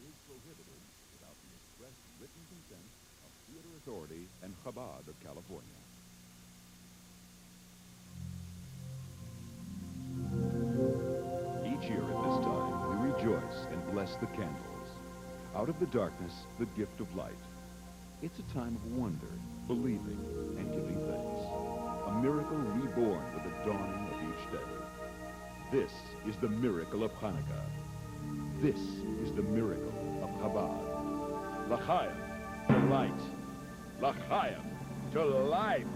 is prohibited without the express written consent of Theater Authority and Chabad of California. Each year at this time, we rejoice and bless the candles. Out of the darkness, the gift of light. It's a time of wonder, believing, and giving thanks. A miracle reborn with the dawning of each day. This is the miracle of Hanukkah. This is the miracle of Chabad. L'chaim, to light. L'chaim, to life.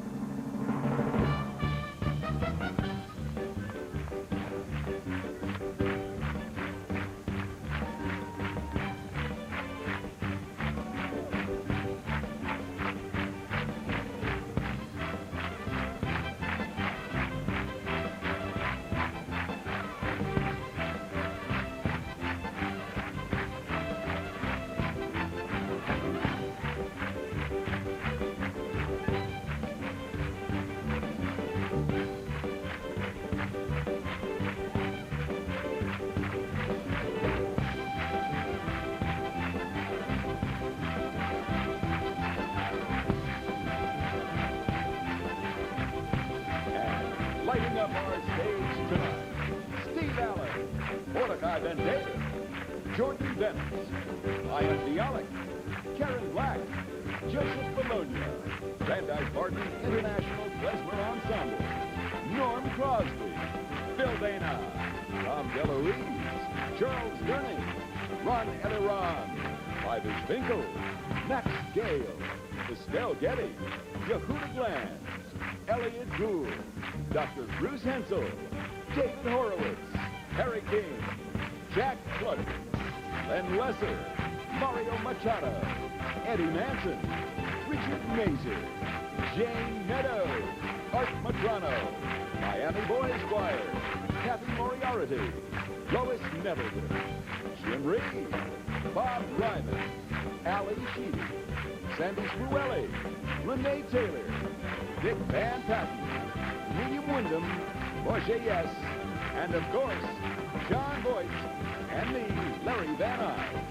Lighting up our stage tonight, Steve Allen, Mordecai Van David, Jordan Dennis, Ian Bialik, Karen Black, Joseph Bologna, Brandeis Barton International Klezmer Ensemble, Norm Crosby, Phil Dana, Tom DeLuise, Charles Gurney, Ron Elleron, Ivers Finkel, Max Gale, Estelle Getty, Yehuda Glanz, Elliot Gould, Dr. Bruce Hensel, David Horowitz, Harry King, Jack Clutter, Len Lesser, Mario Machado, Eddie Manson, Richard Mazer, Jane Meadows, Art Madrano, Miami Boys Choir, Kathy Moriarty, Lois Nettleton, Jim Reed, Bob Ryman, Ali Sheedy, Sandy Spruelli, Renee Taylor, Dick Van Patten, William Wyndham, Moshe Yes, and of course, John Voight, and me, Larry Van Eyck.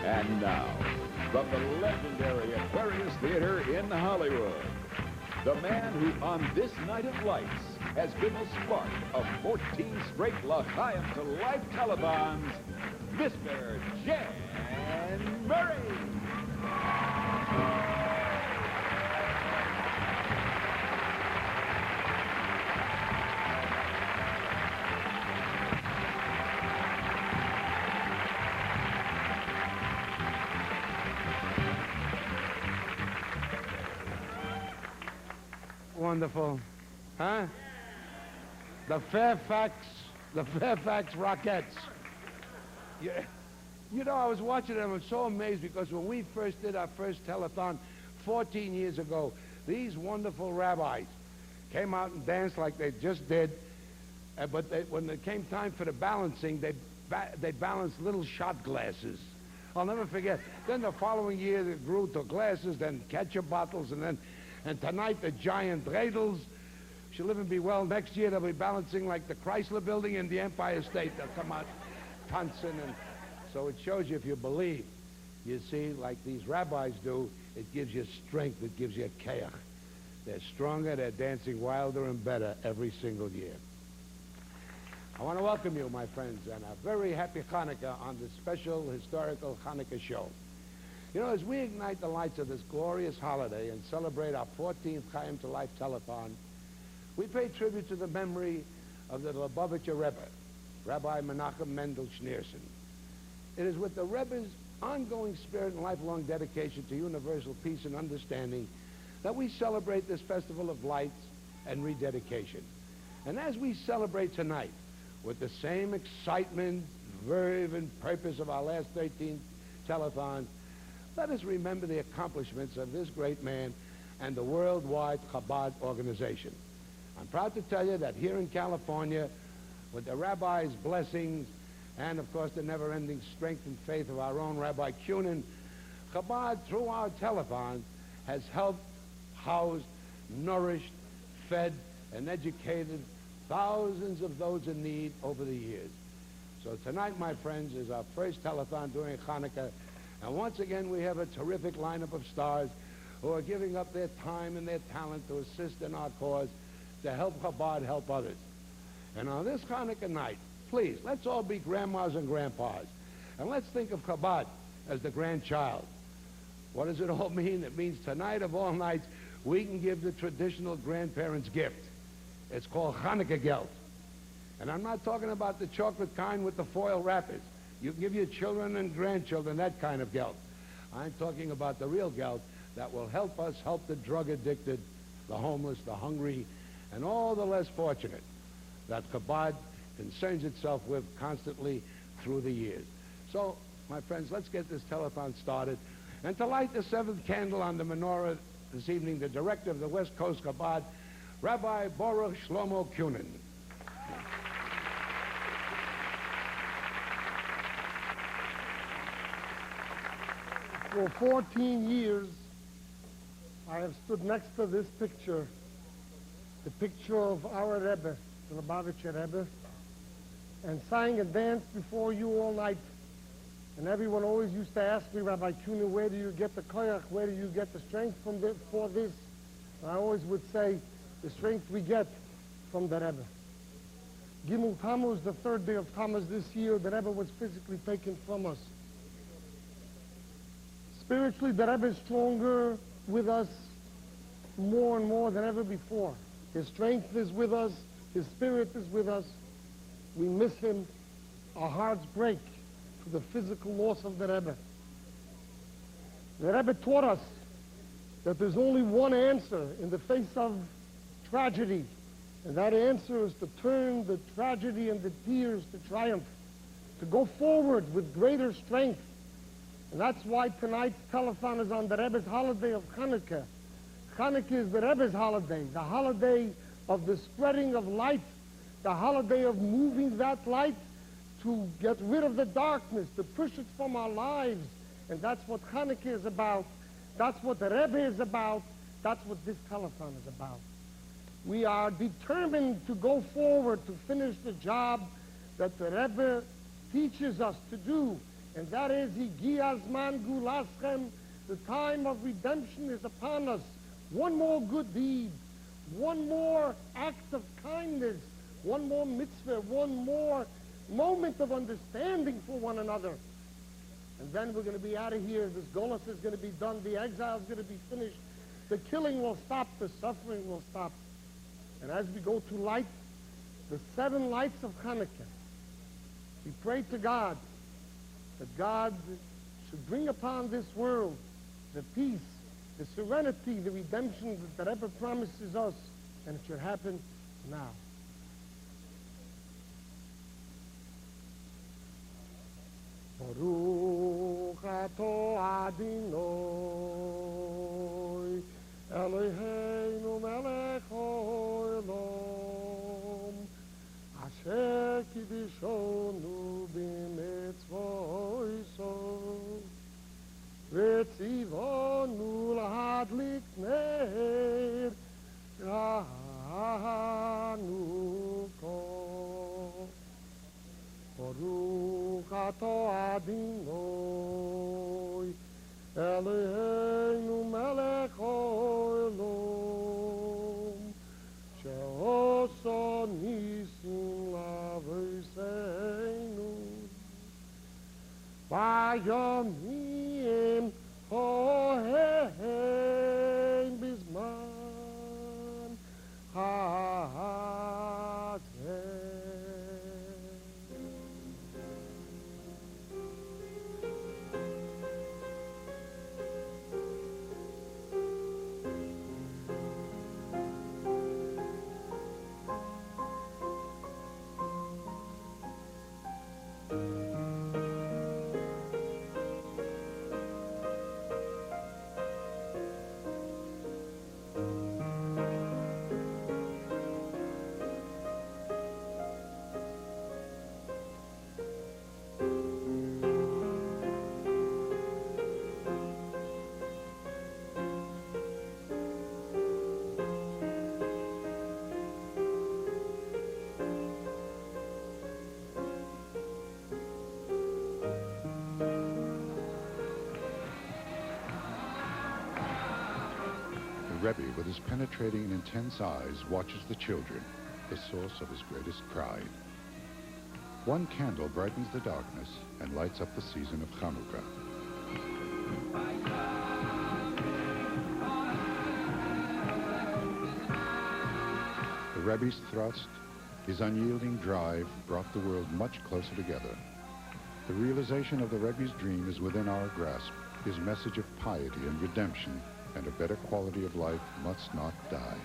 And now, from the legendary Aquarius Theater in Hollywood, the man who on this night of lights has been the spark of 14 straight L'chaim to Life telethons, Mr. Jan Murray. Wonderful, huh? The Fairfax Rockettes. Yeah. You know, I was watching them. I'm so amazed because when we first did our first telethon 14 years ago, these wonderful rabbis came out and danced like they just did. But when it came time for the balancing, they balanced little shot glasses. I'll never forget. Then the following year, it grew to glasses, then ketchup bottles, and tonight the giant dreidels. She'll live and be well. Next year they'll be balancing like the Chrysler Building in the Empire State. They'll come out dancing, and so it shows you if you believe. You see, like these rabbis do, it gives you strength. It gives you a kayach. They're stronger. They're dancing wilder and better every single year. I want to welcome you, my friends, and a very happy Hanukkah on this special historical Hanukkah show. You know, as we ignite the lights of this glorious holiday and celebrate our 14th Chaim to Life telethon, we pay tribute to the memory of the Lubavitcher Rebbe, Rabbi Menachem Mendel Schneerson. It is with the Rebbe's ongoing spirit and lifelong dedication to universal peace and understanding that we celebrate this festival of lights and rededication. And as we celebrate tonight with the same excitement, verve, and purpose of our last 13 telethons, let us remember the accomplishments of this great man and the worldwide Chabad organization. I'm proud to tell you that here in California, with the rabbi's blessings and, of course, the never-ending strength and faith of our own Rabbi Kunin, Chabad, through our telethon, has helped, housed, nourished, fed, and educated thousands of those in need over the years. So tonight, my friends, is our first telethon during Hanukkah, and once again we have a terrific lineup of stars who are giving up their time and their talent to assist in our cause to help Chabad help others. And on this Hanukkah night, please, let's all be grandmas and grandpas, and let's think of Chabad as the grandchild. What does it all mean? It means tonight of all nights, we can give the traditional grandparents' gift. It's called Hanukkah Geld. And I'm not talking about the chocolate kind with the foil wrappers. You can give your children and grandchildren that kind of Geld. I'm talking about the real Geld that will help us help the drug addicted, the homeless, the hungry, and all the less fortunate that Chabad concerns itself with constantly through the years. So, my friends, let's get this telethon started. And to light the seventh candle on the menorah this evening, the director of the West Coast Chabad, Rabbi Baruch Shlomo Kunin. For 14 years, I have stood next to this picture, the picture of our Rebbe, the Lubavitcher Rebbe, and sang and danced before you all night. And everyone always used to ask me, Rabbi Kunin, where do you get the koyach? Where do you get the strength for this? And I always would say, the strength we get from the Rebbe. Gimel Tammuz, the third day of Tammuz this year, the Rebbe was physically taken from us. Spiritually, the Rebbe is stronger with us more and more than ever before. His strength is with us. His spirit is with us. We miss him. Our hearts break for the physical loss of the Rebbe. The Rebbe taught us that there's only one answer in the face of tragedy, and that answer is to turn the tragedy and the tears to triumph, to go forward with greater strength. And that's why tonight's telethon is on the Rebbe's holiday of Hanukkah. Hanukkah is the Rebbe's holiday, the holiday of the spreading of light, the holiday of moving that light to get rid of the darkness, to push it from our lives. And that's what Hanukkah is about. That's what the Rebbe is about. That's what this telethon is about. We are determined to go forward, to finish the job that the Rebbe teaches us to do. And that is, Higi Azman Gulaschem, the time of redemption is upon us. One more good deed, one more act of kindness, one more mitzvah, one more moment of understanding for one another. And then we're going to be out of here. This golus is going to be done. The exile is going to be finished. The killing will stop. The suffering will stop. And as we go to light the 7 lights of Hanukkah, we pray to God that God should bring upon this world the peace, the serenity, the redemption that the Rebbe promises us, and it should happen now. Baruch ato Adonai, Eloheinu melech haolam, asher kiddushonu b'mitzvoso, v'tzivonu lahadlik ner Chanukah. Baruch ato Adonai, Eloheinu melech haolam, she'osa nisim l'avoseinu, v'yomim hohem bizman hazeh. Rebbe, with his penetrating and intense eyes, watches the children, the source of his greatest pride. One candle brightens the darkness and lights up the season of Chanukah. The Rebbe's thrust, his unyielding drive, brought the world much closer together. The realization of the Rebbe's dream is within our grasp. His message of piety and redemption and a better quality of life must not die.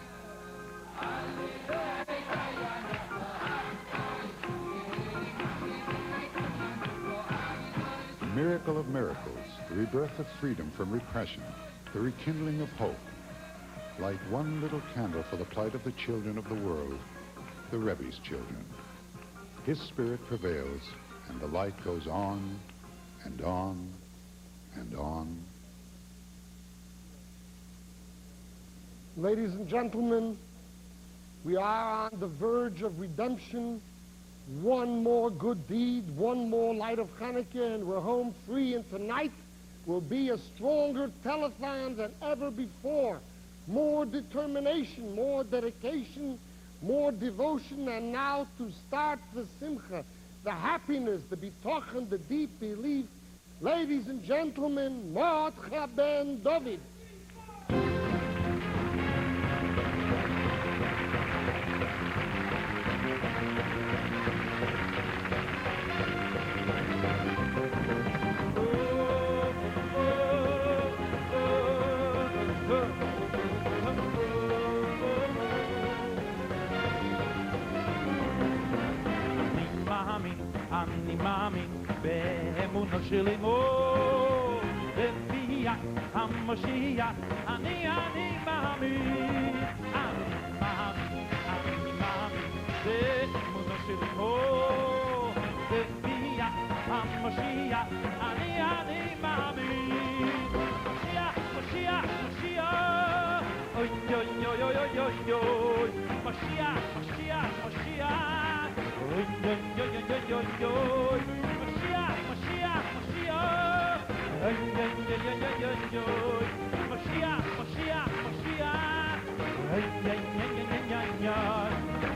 The miracle of miracles, the rebirth of freedom from repression, the rekindling of hope. Light one little candle for the plight of the children of the world, the Rebbe's children. His spirit prevails, and the light goes on and on and on. Ladies and gentlemen, we are on the verge of redemption. One more good deed, one more light of Hanukkah, and we're home free. And tonight will be a stronger telethon than ever before. More determination, more dedication, more devotion, and now to start the simcha, the happiness, the bitochen, the deep belief. Ladies and gentlemen, Mordcha ben David. אני מאמין באמונו שלי מו בביאת המשיח אני מאמין אני מאמין באמונו שלי מו בביאת המשיח אני מאמין משיח אוי אוי אוי אוי אוי אוי משיח Oy, oy, oy, oy, oy, oy, oy. Mashiach, Mashiach, Mashiach. Oy, oy, oy, oy, oy, oy, oy. Mashiach, Mashiach, Mashiach. Oy, oy, oy, oy, oy, oy, oy.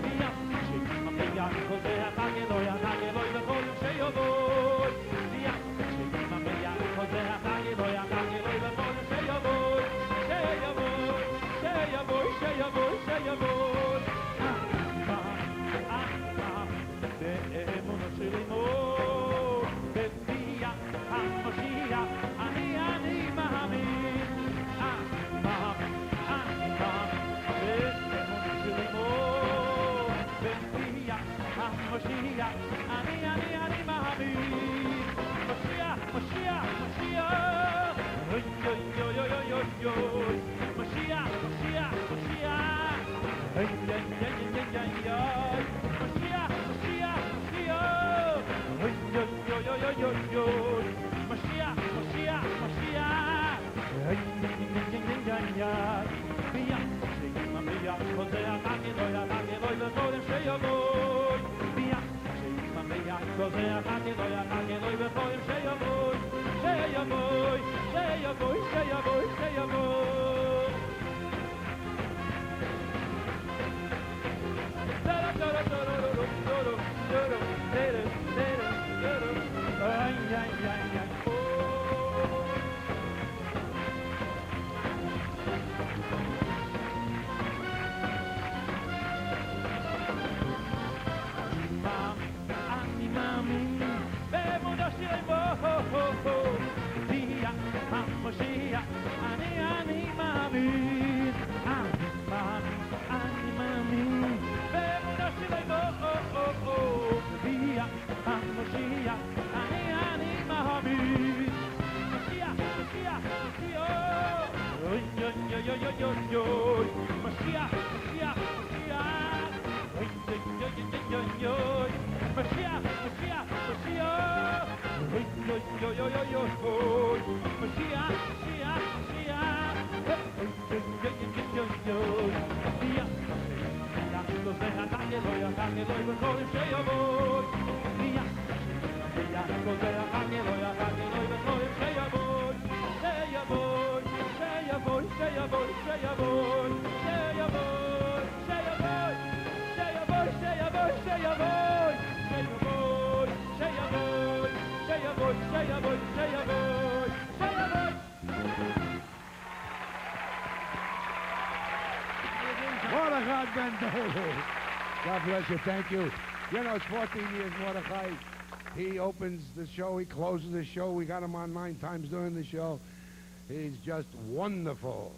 Biyam, shekim ameyach, koze ha'chag Eloi, ha'chag Eloi, v'chol sheyovoy. Biyam, shekim ameyach, koze ha'chag Eloi, ha'chag Eloi, v'chol sheyovoy. Sheyovoy, sheyovoy, sheyovoy, sheyovoy. באמונו שלי מו בביאת המשיח אני מאמין באמונו שלי מו בביאת המשיח אני מאמין משיח אוי אוי אוי אוי אוי אוי משיח אוי אוי אוי אוי אוי Oy, oy, oy, oy, oy, oy, oy. Mashiach, Mashiach, Mashiach. Oy, oy, oy, oy, oy, oy. Biyam, shekim ameyach, koze ha'chag Eloi, ha'chag Eloi, v'chol sheyovoy. Biyam, shekim ameyach, koze ha'chag Eloi, ha'chag Eloi, v'chol sheyovoy. Sheyovoy, sheyovoy, sheyovoy, sheyovoy. Ay, ay, ay, ay. אני מאמין באמונו שלי מו בביאת המשיח אני מאמין אני מאמין באמונו שלי מו בביאת המשיח אני מאמין משיח אוי אוי אוי אוי אוי אוי משיח אוי אוי אוי אוי אוי Mashiach, Mashiach, Mashiach. Oy, oy, oy, oy, oy, oy, oy. Mashiach, Mashiach, Mashiach. Oy, oy, oy, oy, oy, oy. Mashiach, Mashiach, koze ha'chag Eloi, ha'chag Eloi, v'chol sheyovoy. Mashiach, Mashiach, koze ha'chag Eloi, ha'chag Eloi, v'chol sheyovoy. Sheyovoy, sheyovoy, sheyovoy, sheyovoy. Ben Dolu. God bless you. Thank you. You know, it's 14 years, Mordechai. He opens the show. He closes the show. We got him on 9 times during the show. He's just wonderful.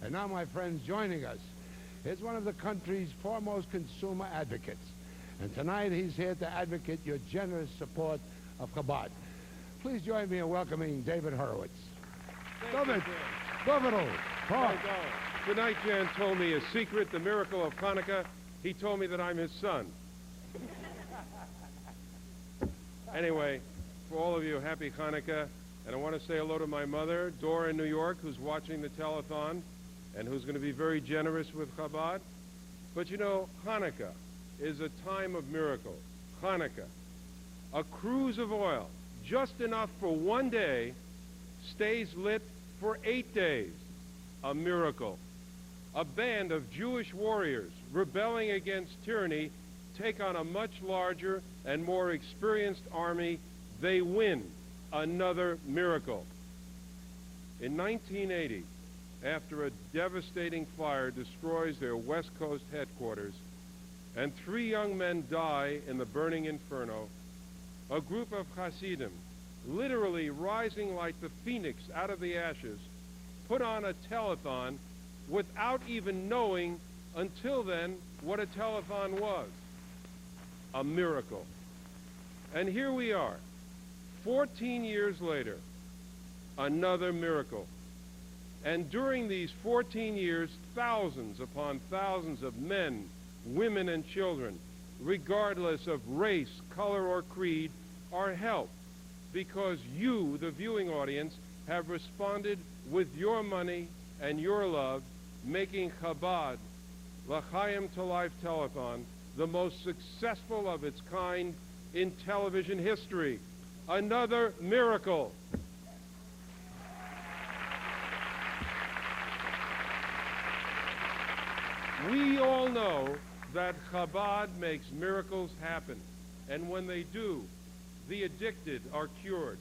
And now, my friends, joining us is one of the country's foremost consumer advocates. And tonight, he's here to advocate your generous support of Chabad. Please join me in welcoming David Horowitz. David, talk. Tonight, Jan told me a secret, the miracle of Hanukkah. He told me that I'm his son. Anyway, for all of you, happy Hanukkah. And I want to say hello to my mother, Dora in New York, who's watching the telethon and who's going to be very generous with Chabad. But you know, Hanukkah is a time of miracle. Hanukkah, a cruse of oil, just enough for one day, stays lit for 8 days. A miracle. A band of Jewish warriors rebelling against tyranny take on a much larger and more experienced army. They win. Another miracle. In 1980, after a devastating fire destroys their West Coast headquarters and 3 young men die in the burning inferno, a group of Hasidim, literally rising like the phoenix out of the ashes, put on a telethon without even knowing until then what a telethon was. A miracle. And here we are, 14 years later, another miracle. And during these 14 years, thousands upon thousands of men, women, and children, regardless of race, color, or creed, are helped because you, the viewing audience, have responded with your money and your love, making Chabad, L'Chaim to Life Telethon, the most successful of its kind in television history. Another miracle. We all know that Chabad makes miracles happen, and when they do, the addicted are cured,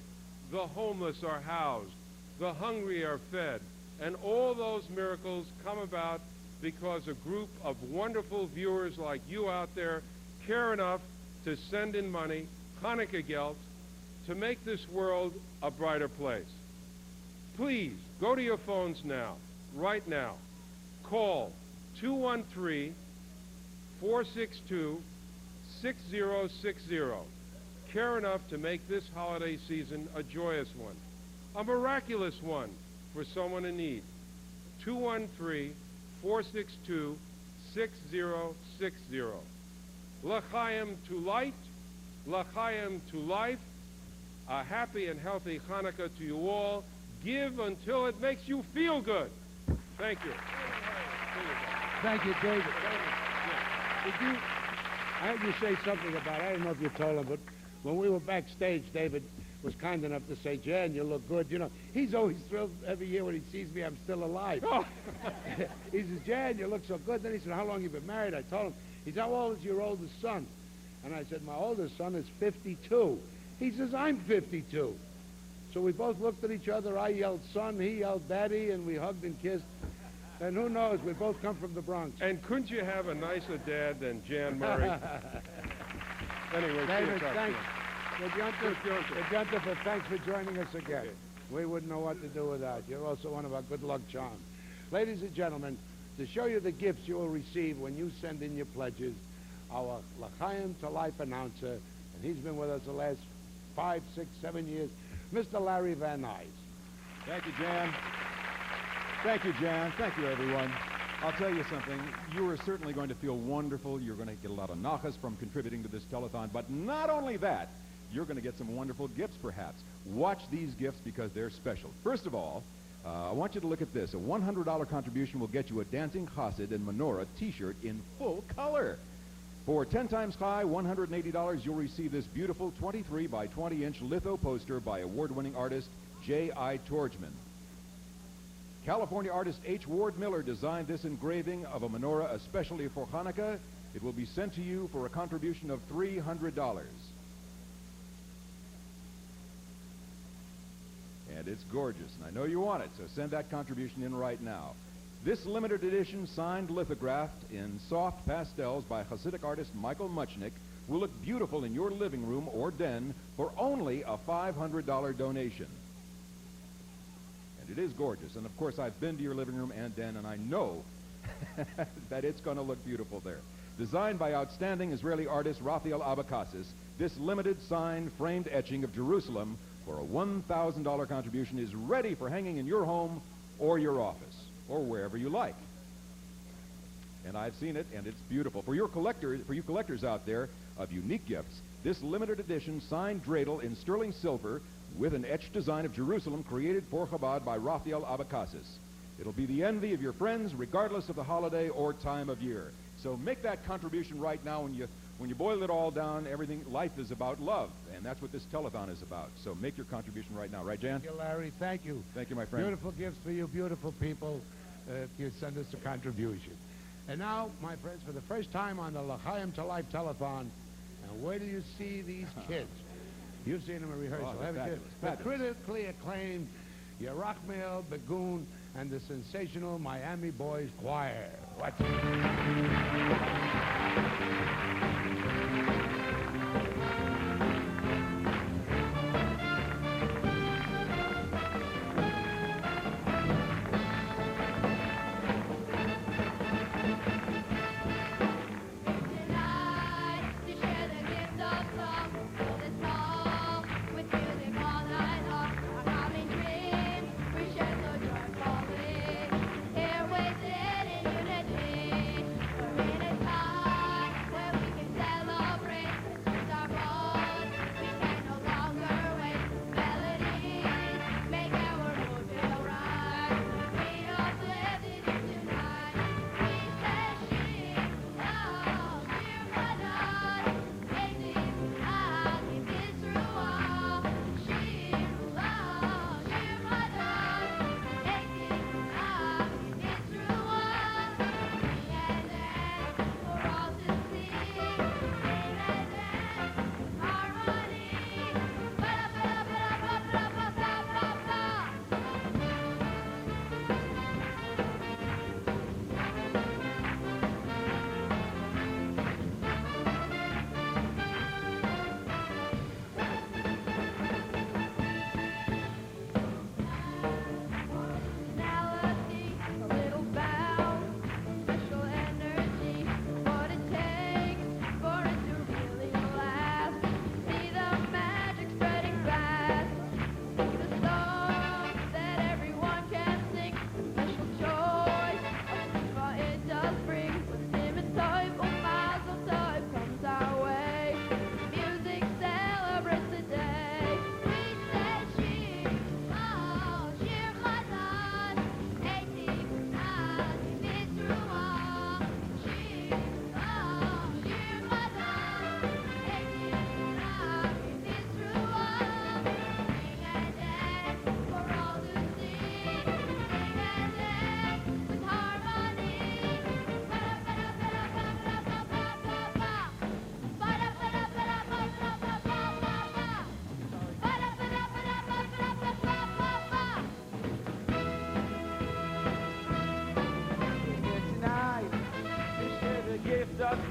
the homeless are housed, the hungry are fed, and all those miracles come about because a group of wonderful viewers like you out there care enough to send in money, Hanukkah gelt, to make this world a brighter place. Please, go to your phones now, right now. Call 213-462-6060. Care enough to make this holiday season a joyous one, a miraculous one for someone in need. 213-462-6060. L'Chaim to light, L'Chaim to life. A happy and healthy Hanukkah to you all. Give until it makes you feel good. Thank you. Thank you, David. I heard you say something about, I don't know if you told him, but when we were backstage, David was kind enough to say, Jan, you look good. You know, he's always thrilled every year when he sees me, I'm still alive. Oh. He says, Jan, you look so good. Then he said, how long you been married? I told him. He said, how old is your oldest son? And I said, my oldest son is 52. He says, I'm 52. So we both looked at each other. I yelled son, he yelled daddy, and we hugged and kissed. And who knows, we both come from the Bronx. And couldn't you have a nicer dad than Jan Murray? Anyway, David, thanks. Yontif. Thanks for joining us again. Okay. We wouldn't know what to do without you. You're also one of our good luck charms. Ladies and gentlemen, to show you the gifts you will receive when you send in your pledges, our L'Chaim to Life announcer, and he's been with us the last 5, 6, 7 years, Mr. Larry Van Nuys. Thank you, Jan. Thank you, Jan. Thank you, everyone. I'll tell you something. You are certainly going to feel wonderful. You're going to get a lot of nachas from contributing to this telethon. But not only that, you're going to get some wonderful gifts, perhaps. Watch these gifts because they're special. First of all, I want you to look at this. A $100 contribution will get you a Dancing Chassid and Menorah T-shirt in full color. For 10 times high, $180, you'll receive this beautiful 23 by 20-inch litho poster by award-winning artist J.I. Torgman. California artist H. Ward Miller designed this engraving of a menorah especially for Hanukkah. It will be sent to you for a contribution of $300. And it's gorgeous, and I know you want it, so send that contribution in right now. This limited edition signed lithographed in soft pastels by Hasidic artist Michael Muchnick will look beautiful in your living room or den for only a $500 donation. And it is gorgeous. And of course, I've been to your living room and den, and I know that it's going to look beautiful there. Designed by outstanding Israeli artist Raphael Abakassis, this limited signed framed etching of Jerusalem for a $1,000 contribution is ready for hanging in your home or your office or wherever you like. And I've seen it, and it's beautiful. For you collectors out there of unique gifts, this limited edition signed dreidel in sterling silver with an etched design of Jerusalem created for Chabad by Raphael Abakassis. It'll be the envy of your friends regardless of the holiday or time of year. So make that contribution right now. When you boil it all down, life is about love, and that's what this telethon is about. So make your contribution right now. Right, Jan? Thank you, Larry. Thank you. Thank you, my friend. Beautiful gifts for you, beautiful people, if you send us a contribution. And now, my friends, for the first time on the L'chaim to Life telethon, and where do you see these kids? You've seen them in rehearsal, haven't you? The critically acclaimed Yerachmiel Begun and the sensational Miami Boys Choir. Watch it.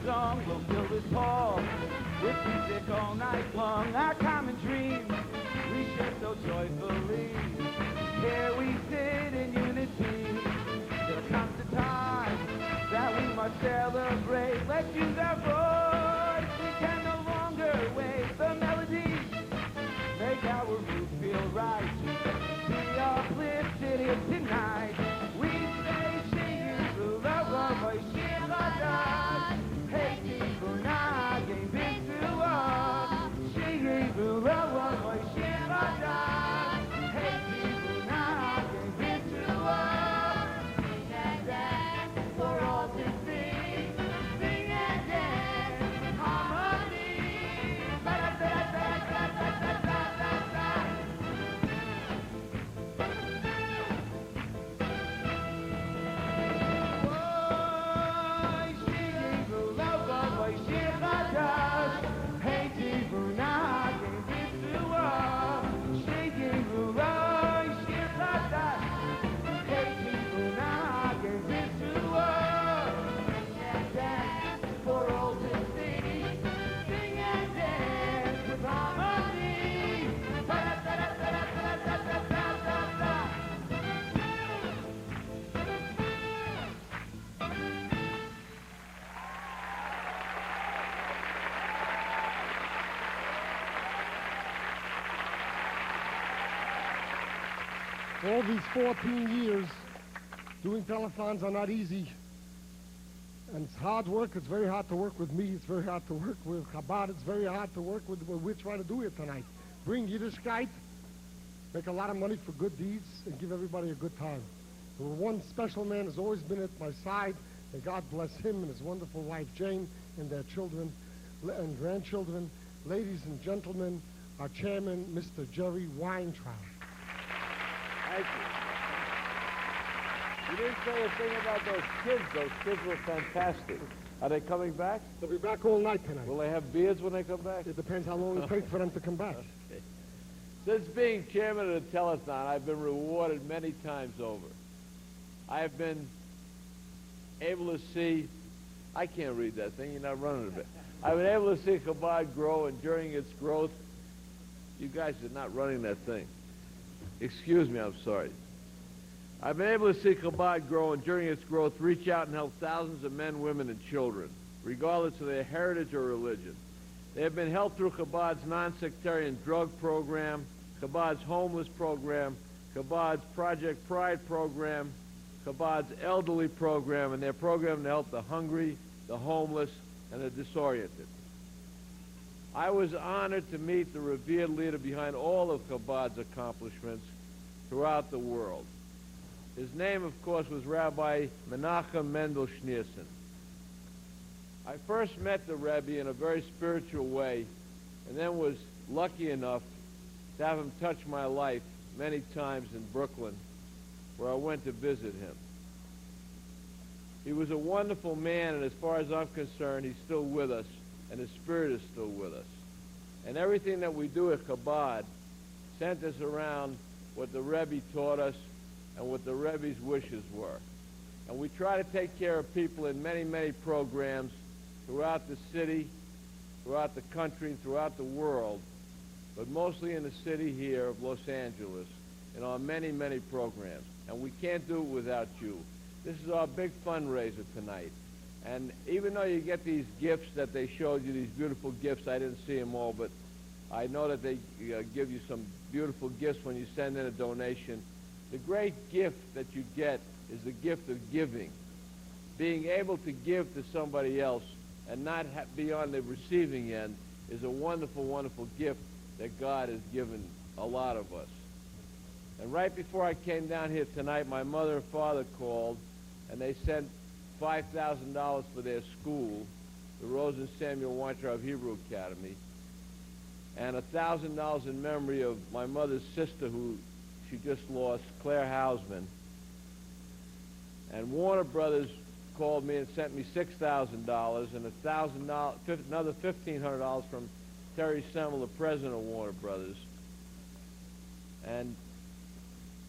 Song will fill this hall with music all night long. Our common dream we share so joyfully. Here we sit in unity. There comes a time that we must celebrate. Let's use our voice. We can no longer wait. The melody make our roof feel right. Be uplifted here tonight. We say she is the love of a Shiradah. She All these 14 years, doing telethons are not easy. And it's hard work. It's very hard to work with me. It's very hard to work with Chabad. It's very hard to work with what we're trying to do here tonight. Bring Yiddishkeit, make a lot of money for good deeds, and give everybody a good time. The one special man has always been at my side, and God bless him and his wonderful wife Jane and their children and grandchildren. Ladies and gentlemen, our chairman, Mr. Jerry Weintraub. Thank you. You didn't say a thing about those kids. Those kids were fantastic. Are they coming back? They'll be back all night tonight. Will they have beards when they come back? It depends how long it takes for them to come back. Okay. Since being chairman of the Telethon, I've been rewarded many times over. I have been able to see, I can't read that thing, you're not running a bit. I've been able to see Chabad grow, and during its growth, you guys are not running that thing. Excuse me, I'm sorry. I've been able to see Chabad grow, and during its growth, reach out and help thousands of men, women, and children, regardless of their heritage or religion. They have been helped through Chabad's non-sectarian drug program, Chabad's homeless program, Chabad's Project Pride program, Chabad's elderly program, and their program to help the hungry, the homeless, and the disoriented. I was honored to meet the revered leader behind all of Chabad's accomplishments throughout the world. His name, of course, was Rabbi Menachem Mendel Schneerson. I first met the Rebbe in a very spiritual way, and then was lucky enough to have him touch my life many times in Brooklyn, where I went to visit him. He was a wonderful man, and as far as I'm concerned, he's still with us, and his spirit is still with us. And everything that we do at Chabad centers around what the Rebbe taught us and what the Rebbe's wishes were. And we try to take care of people in many, many programs throughout the city, throughout the country, throughout the world, but mostly in the city here of Los Angeles, in our many, many programs. And we can't do it without you. This is our big fundraiser tonight. And even though you get these gifts that they showed you, these beautiful gifts, I didn't see them all, but I know that they give you some beautiful gifts when you send in a donation. The great gift that you get is the gift of giving. Being able to give to somebody else and not be on the receiving end is a wonderful, wonderful gift that God has given a lot of us. And right before I came down here tonight, my mother and father called, and they sent $5,000 for their school, the Rose and Samuel Weintraub Hebrew Academy, and $1,000 in memory of my mother's sister, who she just lost, Claire Hausman. And Warner Brothers called me and sent me $6,000 and another $1,500 from Terry Semmel, the president of Warner Brothers. And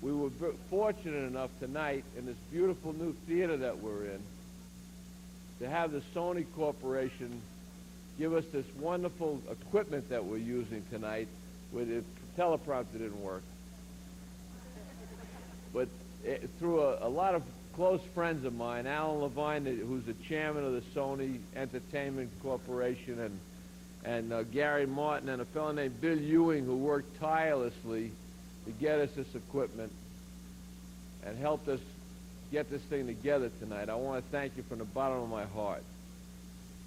we were fortunate enough tonight in this beautiful new theater that we're in to have the Sony Corporation give us this wonderful equipment that we're using tonight. With the teleprompter didn't work. But through a lot of close friends of mine, Alan Levine, who's the chairman of the Sony Entertainment Corporation, and Gary Martin, and a fellow named Bill Ewing, who worked tirelessly to get us this equipment and helped us get this thing together tonight. I want to thank you from the bottom of my heart.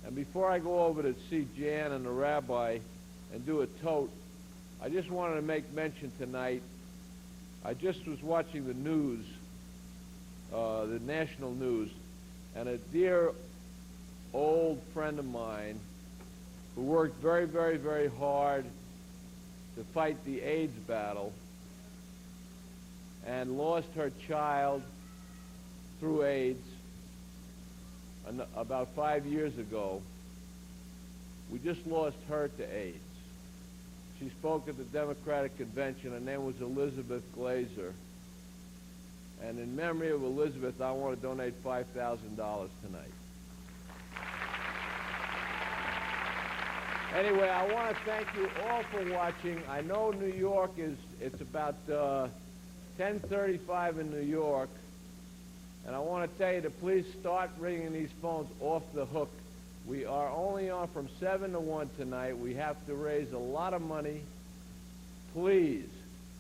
And before I go over to see Jan and the rabbi and do a toast, I just wanted to make mention tonight. I just was watching the news, the national news, and a dear old friend of mine who worked very, very, very hard to fight the AIDS battle and lost her child through AIDS about 5 years ago. We just lost her to AIDS. She spoke at the Democratic Convention. Her name was Elizabeth Glazer. And in memory of Elizabeth, I want to donate $5,000 tonight. Anyway, I want to thank you all for watching. I know New York it's about 10:35 in New York. And I want to tell you to please start ringing these phones off the hook. We are only on from 7 to 1 tonight. We have to raise a lot of money. Please,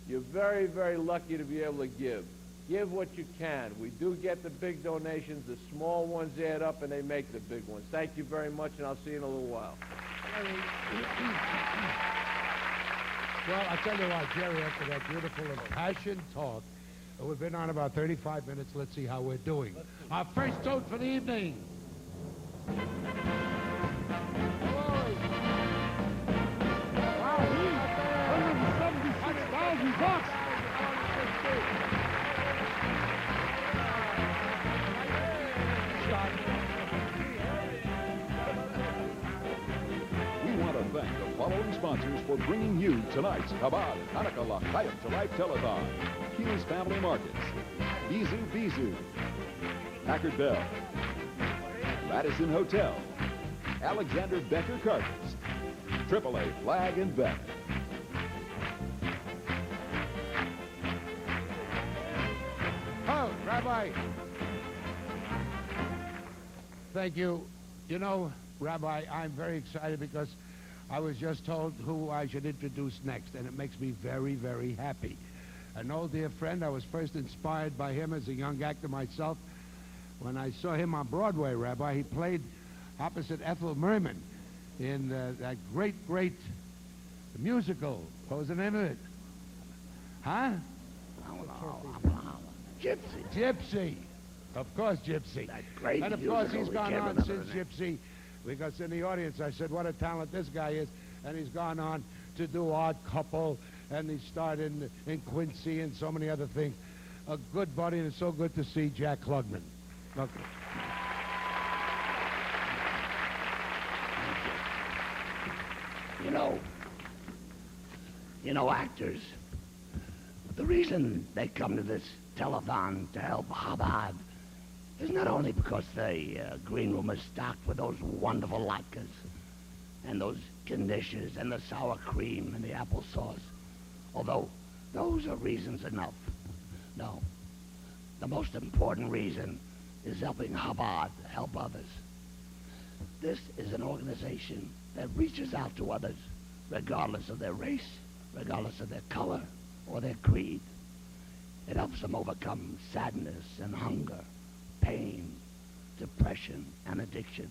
You're very, very lucky to be able to give. Give what you can. We do get the big donations. The small ones add up, and they make the big ones. Thank you very much, and I'll see you in a little while. Well, I'll tell you what, Jerry, after that beautiful impassioned talk, we've been on about 35 minutes. Let's see how we're doing. Our first toast for the evening. We want to thank the following sponsors for bringing you tonight's Chabad Hanukkah L'Chaim to Life Telethon. Hughes Family Markets, Bizu, Packard Bell, Radisson Hotel, Alexander Becker Carpets, AAA Flag and Beck. Oh, Rabbi. Thank you. You know, Rabbi, I'm very excited because I was just told who I should introduce next, and it makes me very, very happy. An old dear friend, I was first inspired by him as a young actor myself. When I saw him on Broadway, Rabbi, he played opposite Ethel Merman in that great, great musical. What was the name of it? Huh? Gypsy. Of course, Gypsy. And of course, he's gone on since Gypsy, because in the audience I said, what a talent this guy is. And he's gone on to do Odd Couple, and he starred in Quincy and so many other things. A good buddy, and it's so good to see Jack Klugman. Okay. You know, actors, the reason they come to this telethon to help Chabad is not only because the green room is stocked with those wonderful latkes and those knishes and the sour cream and the applesauce, although those are reasons enough. No, the most important reason is helping Chabad help others. This is an organization that reaches out to others, regardless of their race, regardless of their color or their creed. It helps them overcome sadness and hunger, pain, depression, and addiction.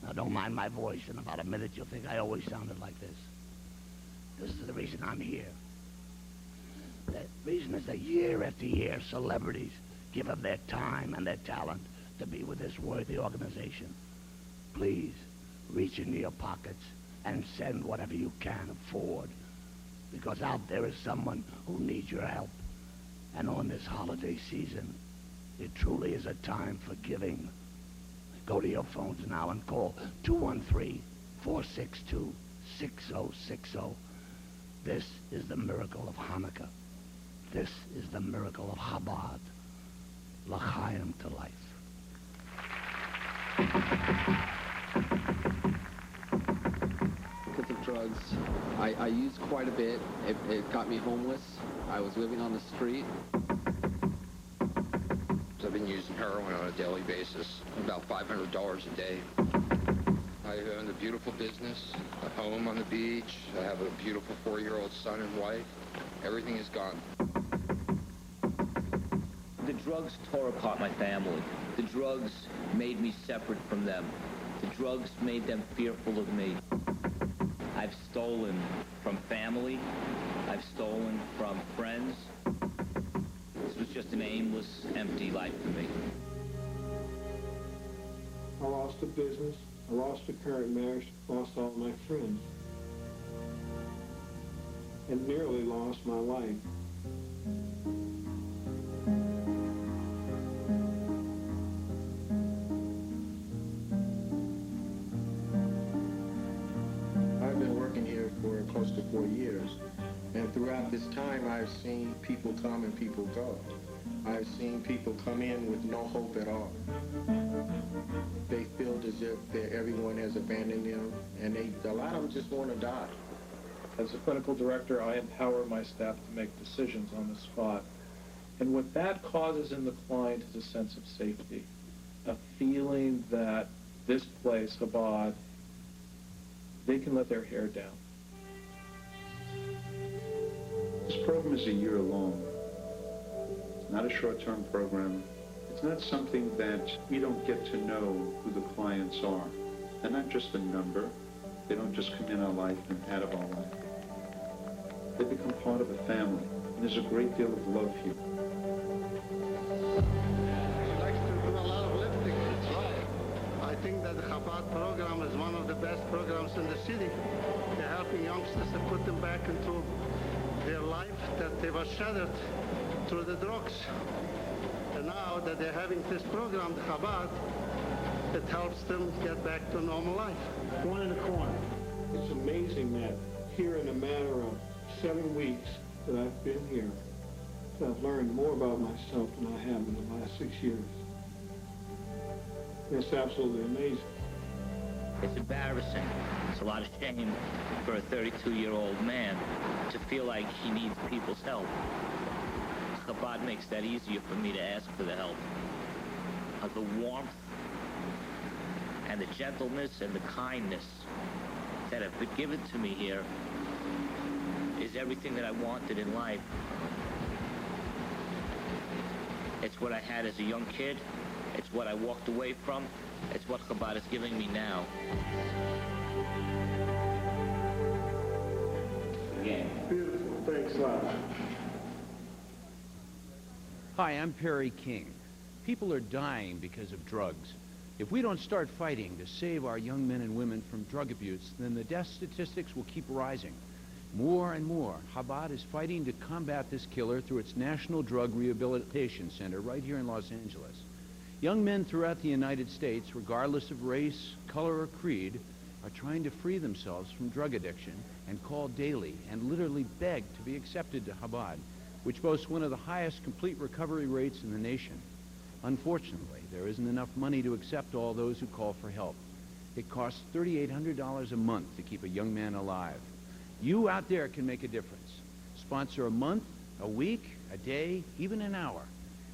Now, don't mind my voice. In about a minute, you'll think I always sounded like this. This is the reason I'm here. The reason is that year after year, celebrities give up their time and their talent to be with this worthy organization. Please, reach into your pockets and send whatever you can afford, because out there is someone who needs your help. And on this holiday season, it truly is a time for giving. Go to your phones now and call 213-462-6060. This is the miracle of Hanukkah. This is the miracle of Chabad. L'chaim to life. Because of drugs, I used quite a bit. It got me homeless. I was living on the street. I've been using heroin on a daily basis, about $500 a day. I own a beautiful business, a home on the beach. I have a beautiful 4-year-old son and wife. Everything is gone. The drugs tore apart my family. The drugs made me separate from them. The drugs made them fearful of me. I've stolen from family. I've stolen from friends. This was just an aimless, empty life for me. I lost the business. I lost the current marriage. Lost all my friends. And nearly lost my life. I've been working here for close to 4 years. And throughout this time, I've seen people come and people go. I've seen people come in with no hope at all. They feel as if everyone has abandoned them, and a lot of them just want to die. As a clinical director, I empower my staff to make decisions on the spot. And what that causes in the client is a sense of safety, a feeling that this place, Chabad, they can let their hair down. This program is a year long. It's not a short-term program. It's not something that we don't get to know who the clients are. They're not just a number. They don't just come in our life and out of our life. They become part of a family. And there's a great deal of love here. He likes to do a lot of lifting. That's right. I think that the Chabad program is one of the best programs in the city. They're helping youngsters to put them back into their life that they were shattered through the drugs. And now that they're having this program, the Chabad, it helps them get back to normal life. One in a corner. It's amazing that here in a matter of 7 weeks that I've been here, that I've learned more about myself than I have in the last 6 years. It's absolutely amazing. It's embarrassing. It's a lot of shame for a 32-year-old man to feel like he needs people's help. Chabad makes that easier for me to ask for the help. The warmth and the gentleness and the kindness that have been given to me here is everything that I wanted in life. It's what I had as a young kid. It's what I walked away from. It's what Chabad is giving me now. Again. Beautiful. Thanks a lot. Hi, I'm Perry King. People are dying because of drugs. If we don't start fighting to save our young men and women from drug abuse, then the death statistics will keep rising. More and more, Chabad is fighting to combat this killer through its National Drug Rehabilitation Center right here in Los Angeles. Young men throughout the United States, regardless of race, color, or creed, are trying to free themselves from drug addiction and call daily and literally beg to be accepted to Chabad, which boasts one of the highest complete recovery rates in the nation. Unfortunately, there isn't enough money to accept all those who call for help. It costs $3,800 a month to keep a young man alive. You out there can make a difference. Sponsor a month, a week, a day, even an hour.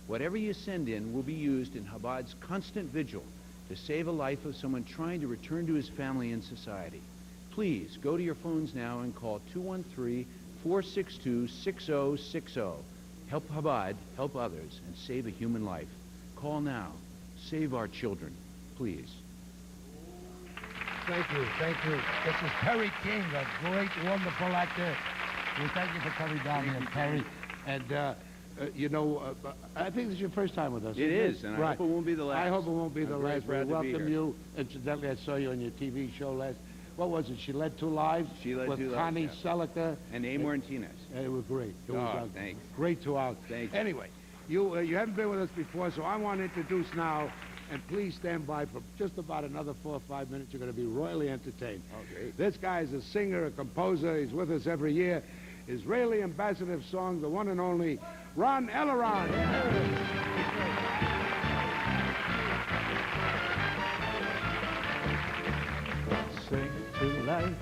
Whatever you send in will be used in Chabad's constant vigil to save a life of someone trying to return to his family and society. Please go to your phones now and call 213-462-6060. Help Chabad, help others, and save a human life. Call now. Save our children, please. Thank you, thank you. This is Perry King, a great, wonderful actor. We thank you for coming down here, Perry. And, you know, I think this is your first time with us. It is, and I hope it won't be the last. I hope it won't be the last. We proud to be welcome here. you. Incidentally, I saw you on your TV show last. What was it? She Led Two Lives? She Led with Two Lives, Connie yeah. Seliger. And A. Martinez. It was great. It was thanks. great 2 hours. Thank you. Anyway, you haven't been with us before, so I want to introduce now, and please stand by for just about another 4 or 5 minutes. You're going to be royally entertained. Oh, great. This guy is a singer, a composer. He's with us every year. Israeli ambassador of song, the one and only Ron Elleron. Sing to life,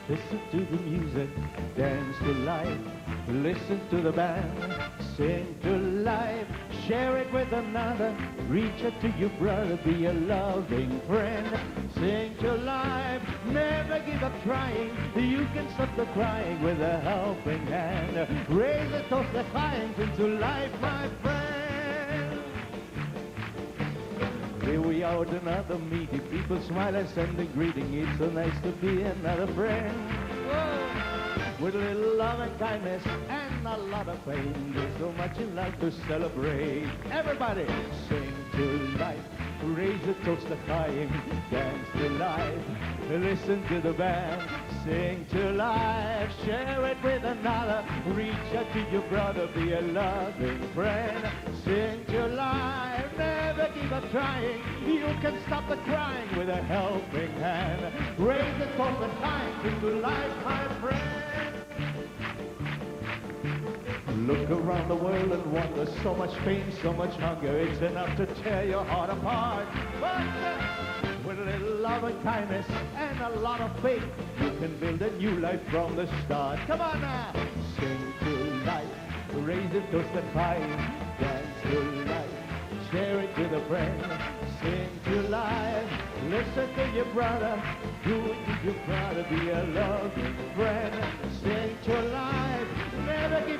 listen to the music, dance to life, listen to the band. Sing to life, share it with another, reach out to your brother, be a loving friend. Sing to life, never give up trying, you can stop the crying with a helping hand. Raise a toast of crying into life, my friend. Here we are with another meeting, people smile and send a greeting. It's so nice to be another friend. Whoa. With a little love and kindness and a lot of pain, there's so much in life to celebrate. Everybody, sing to life, raise a toast to crying, dance to life, listen to the band. Sing to life, share it with another, reach out to your brother, be a loving friend. Sing to life, never give up trying, you can stop the crying with a helping hand. Raise the toast and time into life, my friend. Look around the world and wonder, so much pain, so much hunger, it's enough to tear your heart apart. But with a little love and kindness and a lot of faith, you can build a new life from the start. Come on now! Sing to life, raise a toast and crying, dance to life, share it with a friend. Sing to life, listen to your brother, do it to your brother, be a loving friend. Sing to life, never give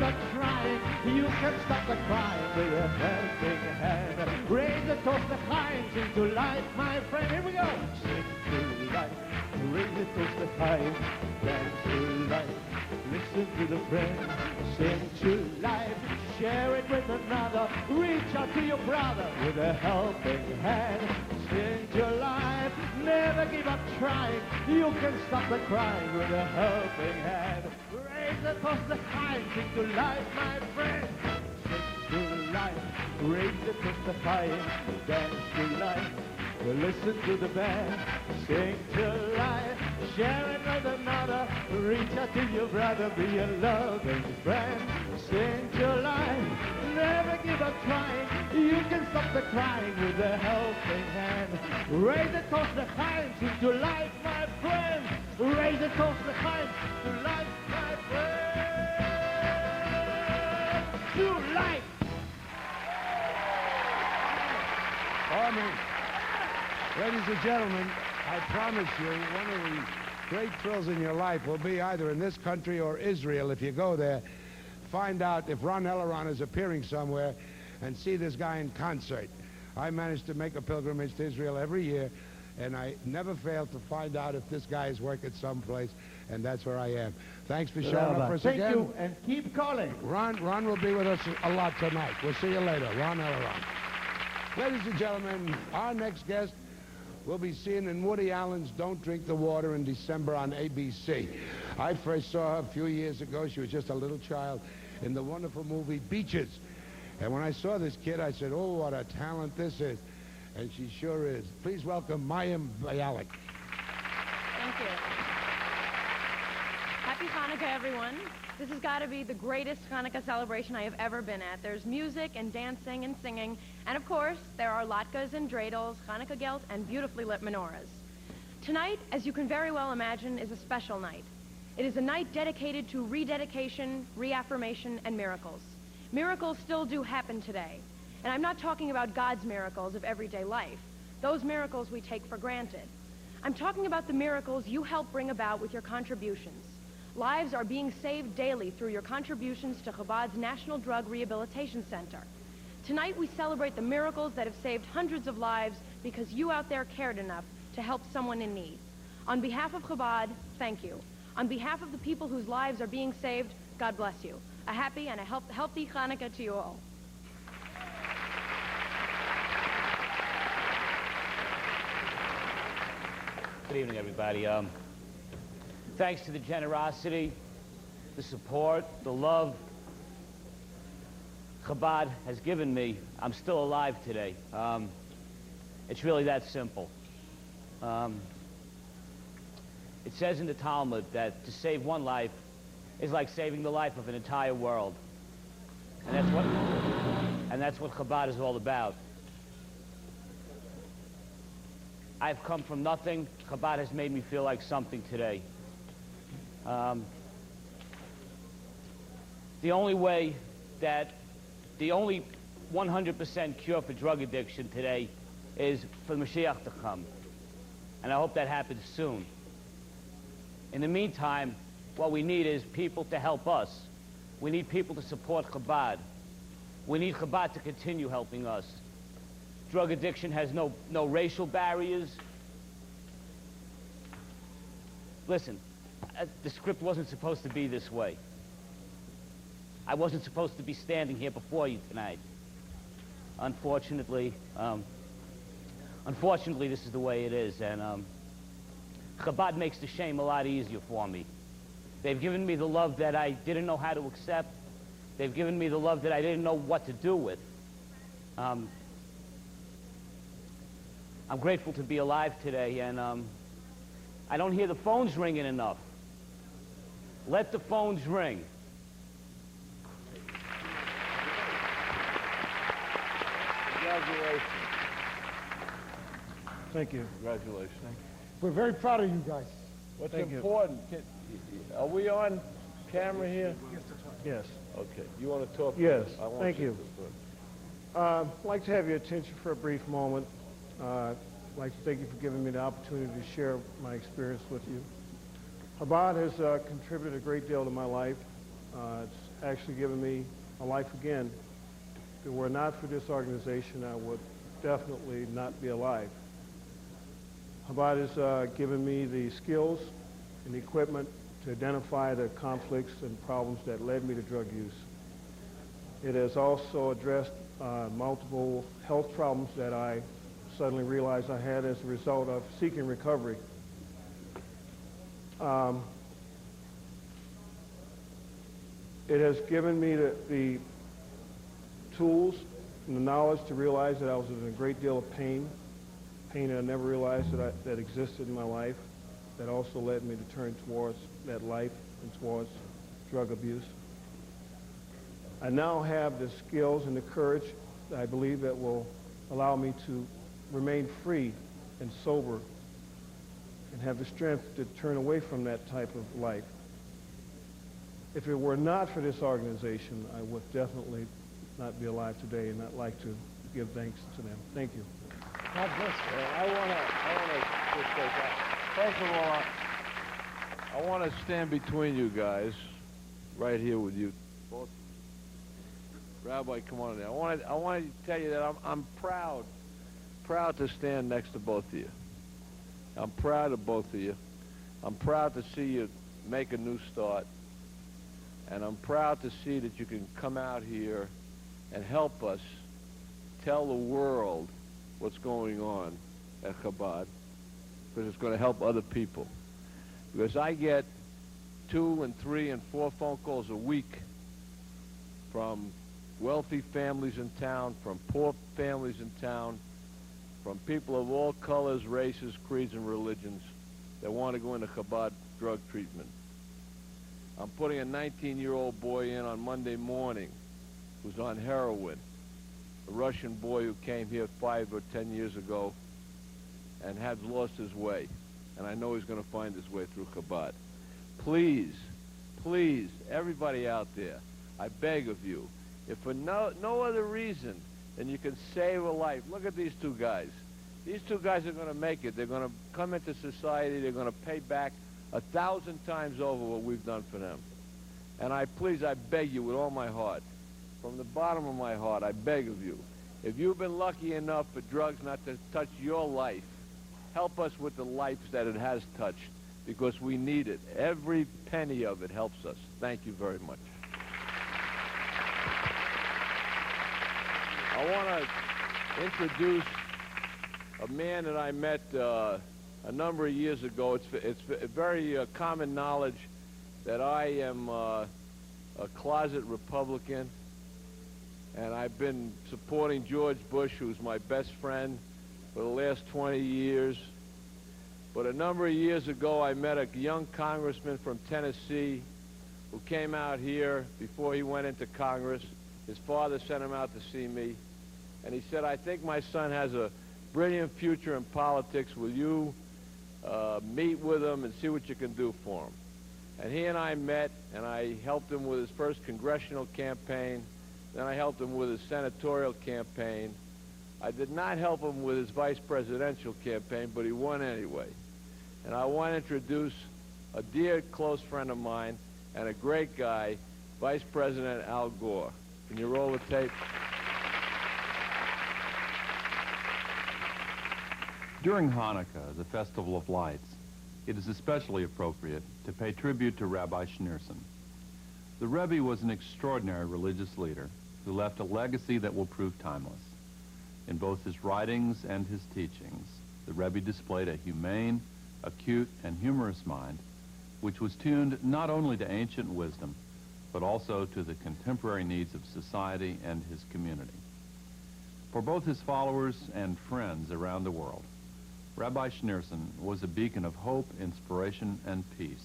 to life, my friend. Here we go. Sing to life, raise a toast to life. Dance to life, listen to the friend. Sing to life, share it with another. Reach out to your brother with a helping hand. Sing to life, never give up trying. You can stop the crying with a helping hand. Raise a toast to life, sing to life, my friend. Sing to life, raise a toast to life. Dance to life, listen to the band. Sing to life, share it with another. Reach out to your brother, be a loving friend. Sing to life, never give up trying. You can stop the crying with a helping hand. Raise a toast to life, sing to life, my friend. Raise a toast to life, to life, my friend. To life. Army. Ladies and gentlemen, I promise you, one of the great thrills in your life will be either in this country or Israel. If you go there, find out if Ron Elleron is appearing somewhere and see this guy in concert. I managed to make a pilgrimage to Israel every year, and I never fail to find out if this guy is working someplace, and that's where I am. Thanks for showing up for us again. Thank you, and keep calling. Ron will be with us a lot tonight. We'll see you later. Ron Elleron. Ladies and gentlemen, our next guest will be seen in Woody Allen's Don't Drink the Water in December on ABC. I first saw her a few years ago. She was just a little child in the wonderful movie Beaches. And when I saw this kid, I said, oh, what a talent this is. And she sure is. Please welcome Mayim Bialik. Thank you. Happy Hanukkah, everyone. This has got to be the greatest Hanukkah celebration I have ever been at. There's music and dancing and singing. And of course, there are latkes and dreidels, Hanukkah gelt, and beautifully lit menorahs. Tonight, as you can very well imagine, is a special night. It is a night dedicated to rededication, reaffirmation, and miracles. Miracles still do happen today. And I'm not talking about God's miracles of everyday life. Those miracles we take for granted. I'm talking about the miracles you help bring about with your contributions. Lives are being saved daily through your contributions to Chabad's National Drug Rehabilitation Center. Tonight we celebrate the miracles that have saved hundreds of lives because you out there cared enough to help someone in need. On behalf of Chabad, thank you. On behalf of the people whose lives are being saved, God bless you. A happy and a healthy Hanukkah to you all. Good evening, everybody. Thanks to the generosity, the support, the love Chabad has given me, I'm still alive today. It's really that simple. It says in the Talmud that to save one life is like saving the life of an entire world. And that's what Chabad is all about. I've come from nothing. Chabad has made me feel like something today. The only 100% cure for drug addiction today is for the Mashiach to come. And I hope that happens soon. In the meantime, what we need is people to help us. We need people to support Chabad. We need Chabad to continue helping us. Drug addiction has no racial barriers. Listen, the script wasn't supposed to be this way. I wasn't supposed to be standing here before you tonight. Unfortunately, this is the way it is, and Chabad makes the shame a lot easier for me. They've given me the love that I didn't know how to accept. They've given me the love that I didn't know what to do with. I'm grateful to be alive today, and I don't hear the phones ringing enough. Let the phones ring. Congratulations. Thank you. Congratulations. We're very proud of you guys. What's Thank you. important? Are we on camera here? Yes. Okay. You want to talk? Yes. I want Thank you. to- I'd like to have your attention for a brief moment. I'd like to thank you for giving me the opportunity to share my experience with you. Chabad has contributed a great deal to my life. It's actually given me a life again. If it were not for this organization, I would definitely not be alive. Chabad has given me the skills and equipment to identify the conflicts and problems that led me to drug use. It has also addressed multiple health problems that I suddenly realized I had as a result of seeking recovery. It has given me the tools and the knowledge to realize that I was in a great deal of pain that I never realized that existed in my life, that also led me to turn towards that life and towards drug abuse. I now have the skills and the courage that I believe that will allow me to remain free and sober and have the strength to turn away from that type of life. If it were not for this organization, I would definitely not be alive today, and I'd like to give thanks to them. Thank you. God bless you. I want to just say that. First of all, I want to stand between you guys, right here with you. Both. Rabbi, come on in. I want to tell you that I'm proud to stand next to both of you. I'm proud of both of you. I'm proud to see you make a new start. And I'm proud to see that you can come out here and help us tell the world what's going on at Chabad, because it's going to help other people. Because I get 2 and 3 and 4 phone calls a week from wealthy families in town, from poor families in town, from people of all colors, races, creeds, and religions that want to go into Chabad drug treatment. I'm putting a 19-year-old boy in on Monday morning who's on heroin, a Russian boy who came here 5 or 10 years ago and has lost his way. And I know he's going to find his way through Chabad. Please, please, everybody out there, I beg of you, if for no other reason than you can save a life. Look at these 2 guys. These 2 guys are going to make it. They're going to come into society. They're going to pay back 1,000 times over what we've done for them. And I beg you with all my heart, from the bottom of my heart, I beg of you, if you've been lucky enough for drugs not to touch your life, help us with the lives that it has touched, because we need it. Every penny of it helps us. Thank you very much. I want to introduce a man that I met a number of years ago. It's very common knowledge that I am a closet Republican, and I've been supporting George Bush, who's my best friend, for the last 20 years. But a number of years ago, I met a young congressman from Tennessee who came out here before he went into Congress. His father sent him out to see me, and he said, I think my son has a brilliant future in politics. Will you meet with him and see what you can do for him? And he and I met, and I helped him with his first congressional campaign. Then I helped him with his senatorial campaign. I did not help him with his vice presidential campaign, but he won anyway. And I want to introduce a dear close friend of mine and a great guy, Vice President Al Gore. Can you roll the tape? During Hanukkah, the Festival of Lights, it is especially appropriate to pay tribute to Rabbi Schneerson. The Rebbe was an extraordinary religious leader who left a legacy that will prove timeless. In both his writings and his teachings, the Rebbe displayed a humane, acute, and humorous mind, which was tuned not only to ancient wisdom, but also to the contemporary needs of society and his community. For both his followers and friends around the world, Rabbi Schneerson was a beacon of hope, inspiration, and peace.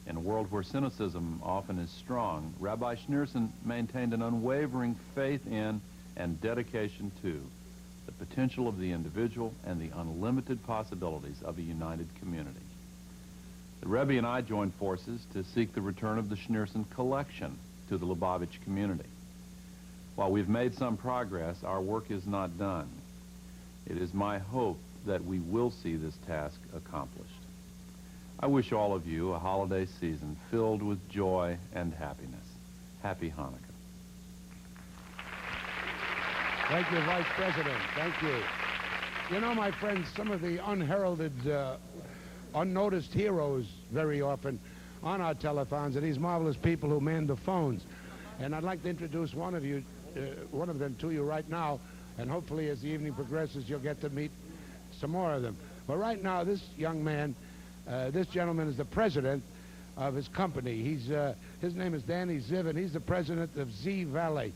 In a world where cynicism often is strong, Rabbi Schneerson maintained an unwavering faith in and dedication to the potential of the individual and the unlimited possibilities of a united community. The Rebbe and I joined forces to seek the return of the Schneerson collection to the Lubavitch community. While we've made some progress, our work is not done. It is my hope that we will see this task accomplished. I wish all of you a holiday season filled with joy and happiness. Happy Hanukkah. Thank you, Vice President. Thank you. You know, my friends, some of the unheralded, unnoticed heroes very often on our telethons are these marvelous people who man the phones. And I'd like to introduce one of them to you right now, and hopefully as the evening progresses, you'll get to meet some more of them. But right now, this young man, this gentleman is the president of his company. His name is Danny Ziv, and he's the president of Z Valet.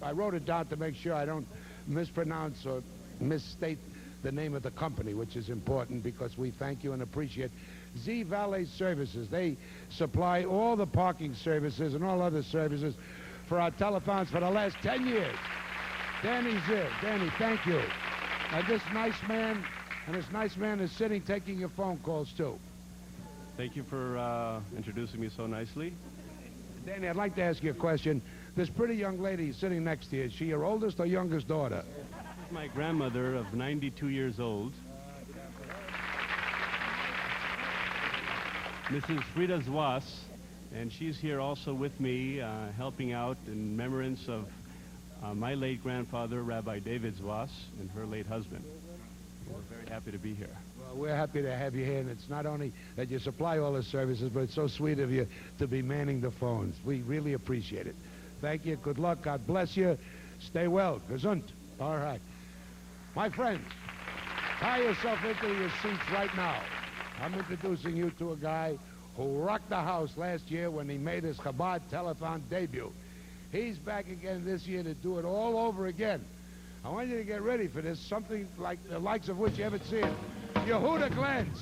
I wrote it down to make sure I don't mispronounce or misstate the name of the company, which is important because we thank you and appreciate Z Valet Services. They supply all the parking services and all other services for our telethons for the last 10 years. Danny Ziv. Danny, thank you. Now, this nice man is sitting taking your phone calls, too. Thank you for introducing me so nicely. Danny, I'd like to ask you a question. This pretty young lady sitting next to you, is she your oldest or youngest daughter? This is my grandmother of 92 years old. Mrs. Frida Zwas, and she's here also with me, helping out in remembrance of my late grandfather, Rabbi David Zwas, and her late husband. We're very happy to be here. Well, we're happy to have you here, and it's not only that you supply all the services, but it's so sweet of you to be manning the phones. We really appreciate it. Thank you. Good luck. God bless you. Stay well. Gesund. All right. My friends, tie yourself into your seats right now. I'm introducing you to a guy who rocked the house last year when he made his Chabad Telethon debut. He's back again this year to do it all over again. I want you to get ready for this, something like the likes of which you haven't seen. Yehuda Glantz.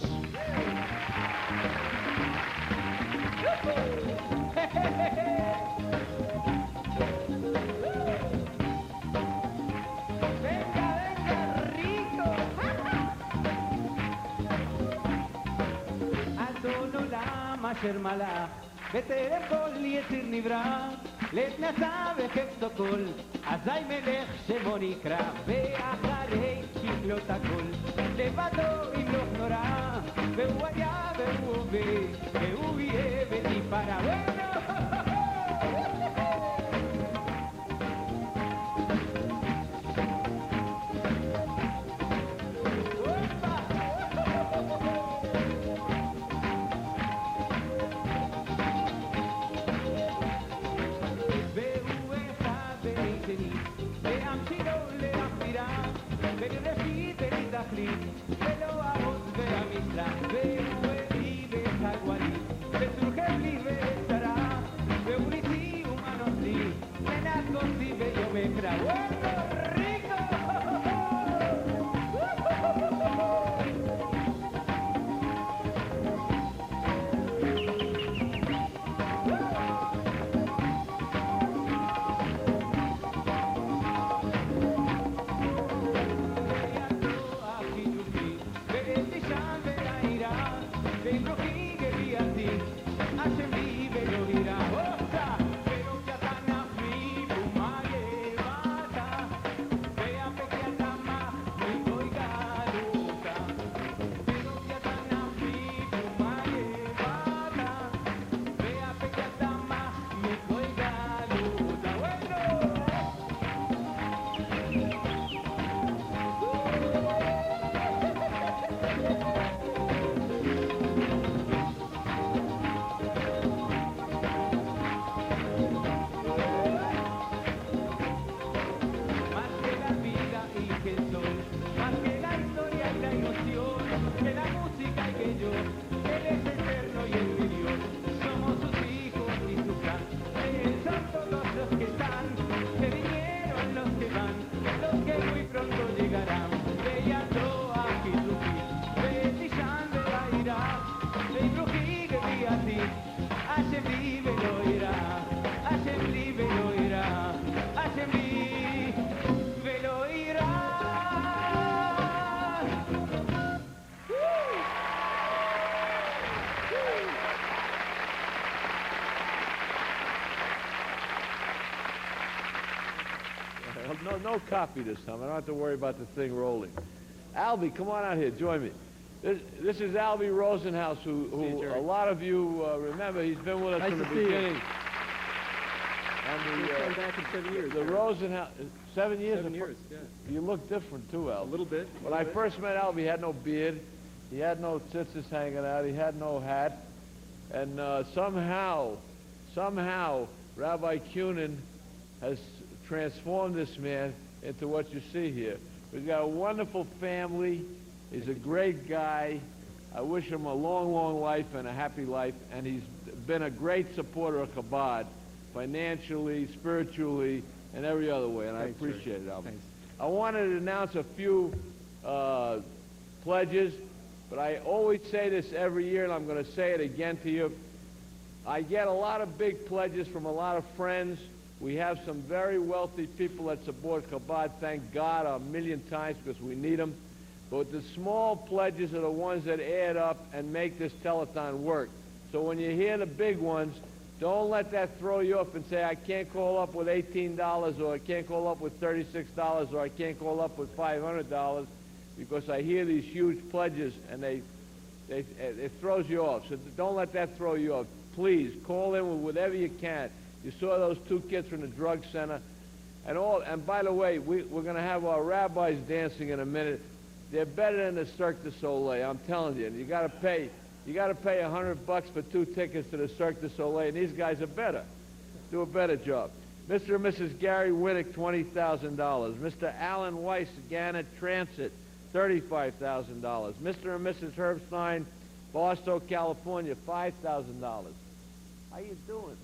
אשר מלך, בטרם כל יציר נברא, לעת נשא וחפצו כל, אזי מלך שמו נקרא, ואחרי ככלות הכל, לבדו ימלוך נורא, והוא היה והוא הווה, והוא יהיה ותפארה. ולא העוז והמזרח, והוא הביא ואת הגואלי, וצורכב לי וצרה, והוא ריצי ומנוסי, מנגוסי ויום אקרא. וואו, ריקו! No copy this time. I don't have to worry about the thing rolling. Albie, come on out here. Join me. This is Albie Rosenhaus, who a lot of you remember. He's been with us from the beginning. And First time back in 7 years. The Rosenhouse, 7 years? 7 years, yeah. You look different too, Al. A little bit. When I first met Al, he had no beard. He had no tzitzis hanging out. He had no hat. And somehow, Rabbi Kunin has transformed this man into what you see here. We've got a wonderful family. He's a great guy. I wish him a long, long life and a happy life. And he's been a great supporter of Chabad, financially, spiritually, and every other way. And I appreciate it, Albert. I wanted to announce a few pledges, but I always say this every year, and I'm going to say it again to you. I get a lot of big pledges from a lot of friends. We have some very wealthy people that support Chabad, thank God, a million times, because we need them. But the small pledges are the ones that add up and make this telethon work. So when you hear the big ones, don't let that throw you off and say, I can't call up with $18, or I can't call up with $36, or I can't call up with $500, because I hear these huge pledges and it throws you off. So don't let that throw you off. Please, call in with whatever you can. You saw those two kids from the drug center. And by the way, we're going to have our rabbis dancing in a minute. They're better than the Cirque du Soleil, I'm telling you. You got to pay $100 for 2 tickets to the Cirque du Soleil, and these guys are better. Do a better job. Mr. and Mrs. Gary Winnick, $20,000. Mr. Alan Weiss, Gannett Transit, $35,000. Mr. and Mrs. Herb Stein, Barstow, California, $5,000. How you doing?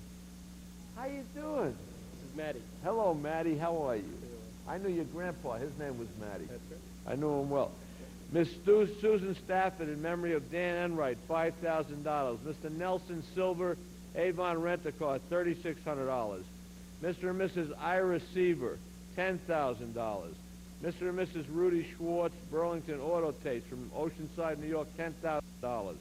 How you doing? This is Maddie. Hello, Maddie. How are you? I knew your grandpa. His name was Maddie. That's right. I knew him well. Miss Susan Stafford, in memory of Dan Enright, $5,000. Mr. Nelson Silver, Avon Rent-A-Car, $3,600. Mr. and Mrs. Ira Seaver, $10,000. Mr. and Mrs. Rudy Schwartz, Burlington Auto Taste from Oceanside, New York, $10,000.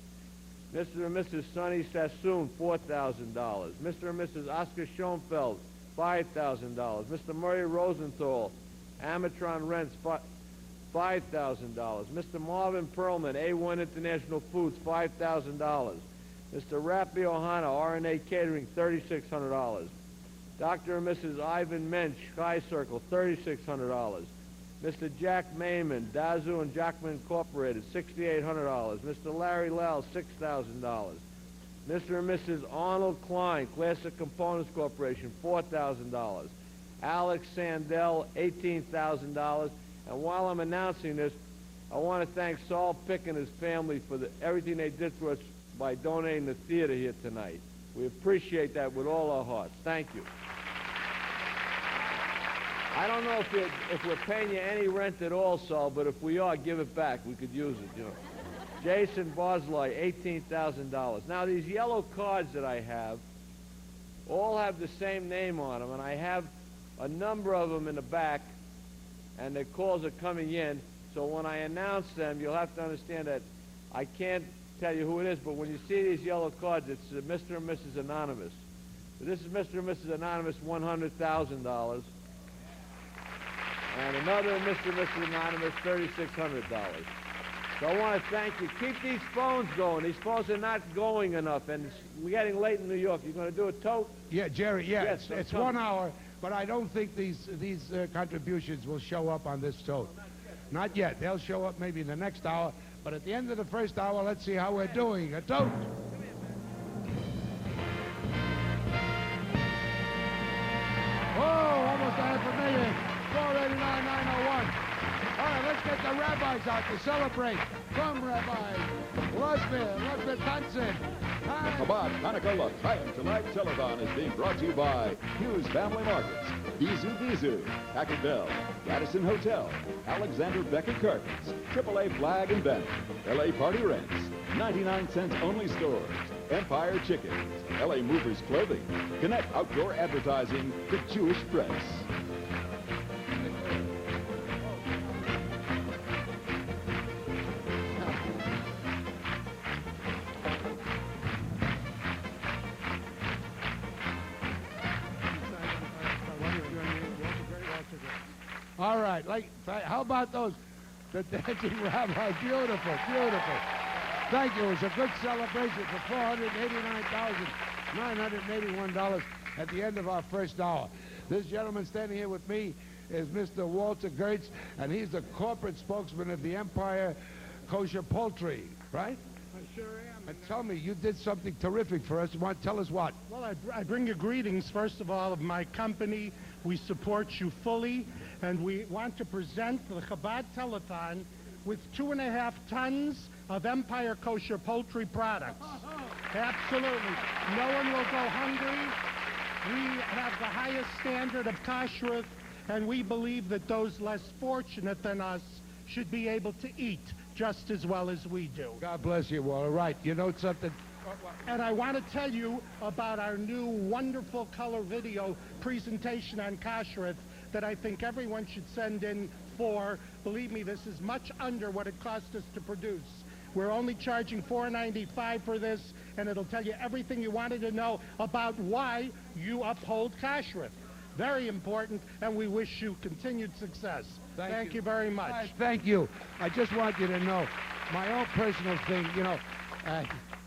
Mr. and Mrs. Sonny Sassoon, $4,000. Mr. and Mrs. Oscar Schoenfeld, $5,000. Mr. Murray Rosenthal, Amatron Rents, $5,000. Mr. Marvin Perlman, A1 International Foods, $5,000. Mr. Rappy Ohana, RNA Catering, $3,600. Dr. and Mrs. Ivan Mensch, Sky Circle, $3,600. Mr. Jack Mayman, Dazu and Jackman Incorporated, $6,800. Mr. Larry Lell, $6,000. Mr. and Mrs. Arnold Klein, Classic Components Corporation, $4,000. Alex Sandell, $18,000. And while I'm announcing this, I want to thank Saul Pick and his family for everything they did for us by donating the theater here tonight. We appreciate that with all our hearts. Thank you. I don't know if we're paying you any rent at all, Saul, but if we are, give it back. We could use it, you know. Jason Bosley, $18,000. Now, these yellow cards that I have all have the same name on them, and I have a number of them in the back, and the calls are coming in. So when I announce them, you'll have to understand that I can't tell you who it is, but when you see these yellow cards, it's Mr. and Mrs. Anonymous. So this is Mr. and Mrs. Anonymous, $100,000. And another Mr. and Mrs. Anonymous, $3,600. So I want to thank you. Keep these phones going. These phones are not going enough, and we're getting late in New York. You're going to do a tote? Yeah, Jerry, yeah, Yes, it's 1 hour, but I don't think these contributions will show up on this tote. Not yet. They'll show up maybe in the next hour, but at the end of the first hour, let's see how we're doing. A tote. Whoa, almost $500,000. 489,901. All right, let's get the rabbis out to celebrate. Come, Rabbi Elizabeth Thompson. Chabad Hanukkah L'Chaim Tonight Telethon is being brought to you by Hughes Family Markets, Bizu, Packard Bell, Gaddison Hotel, Alexander Becker Carpets, AAA Flag and Banner, LA Party Rents, 99 cents only stores, Empire Chickens, LA Movers Clothing, Connect Outdoor Advertising, The Jewish Press. All right, how about those? The dancing rabbi, beautiful, beautiful. Thank you. It was a good celebration for $489,981. at the end of our first hour. This gentleman standing here with me is Mr. Walter Gertz, and he's the corporate spokesman of the Empire Kosher Poultry, right? I sure am. And tell me, you did something terrific for us. You want to tell us what? Well, I bring you greetings, first of all, of my company. We support you fully, and we want to present the Chabad Telethon with 2.5 tons of Empire Kosher Poultry products. Absolutely. No one will go hungry. We have the highest standard of kashrut, and we believe that those less fortunate than us should be able to eat just as well as we do. God bless you, Walter. Right. You know something? And I want to tell you about our new wonderful color video presentation on kashrut that I think everyone should send in for. Believe me, this is much under what it cost us to produce. We're only charging $4.95 for this, and it'll tell you everything you wanted to know about why you uphold kashrut. Very important, and we wish you continued success. Thank you very much. Right, thank you. I just want you to know, my own personal thing, you know,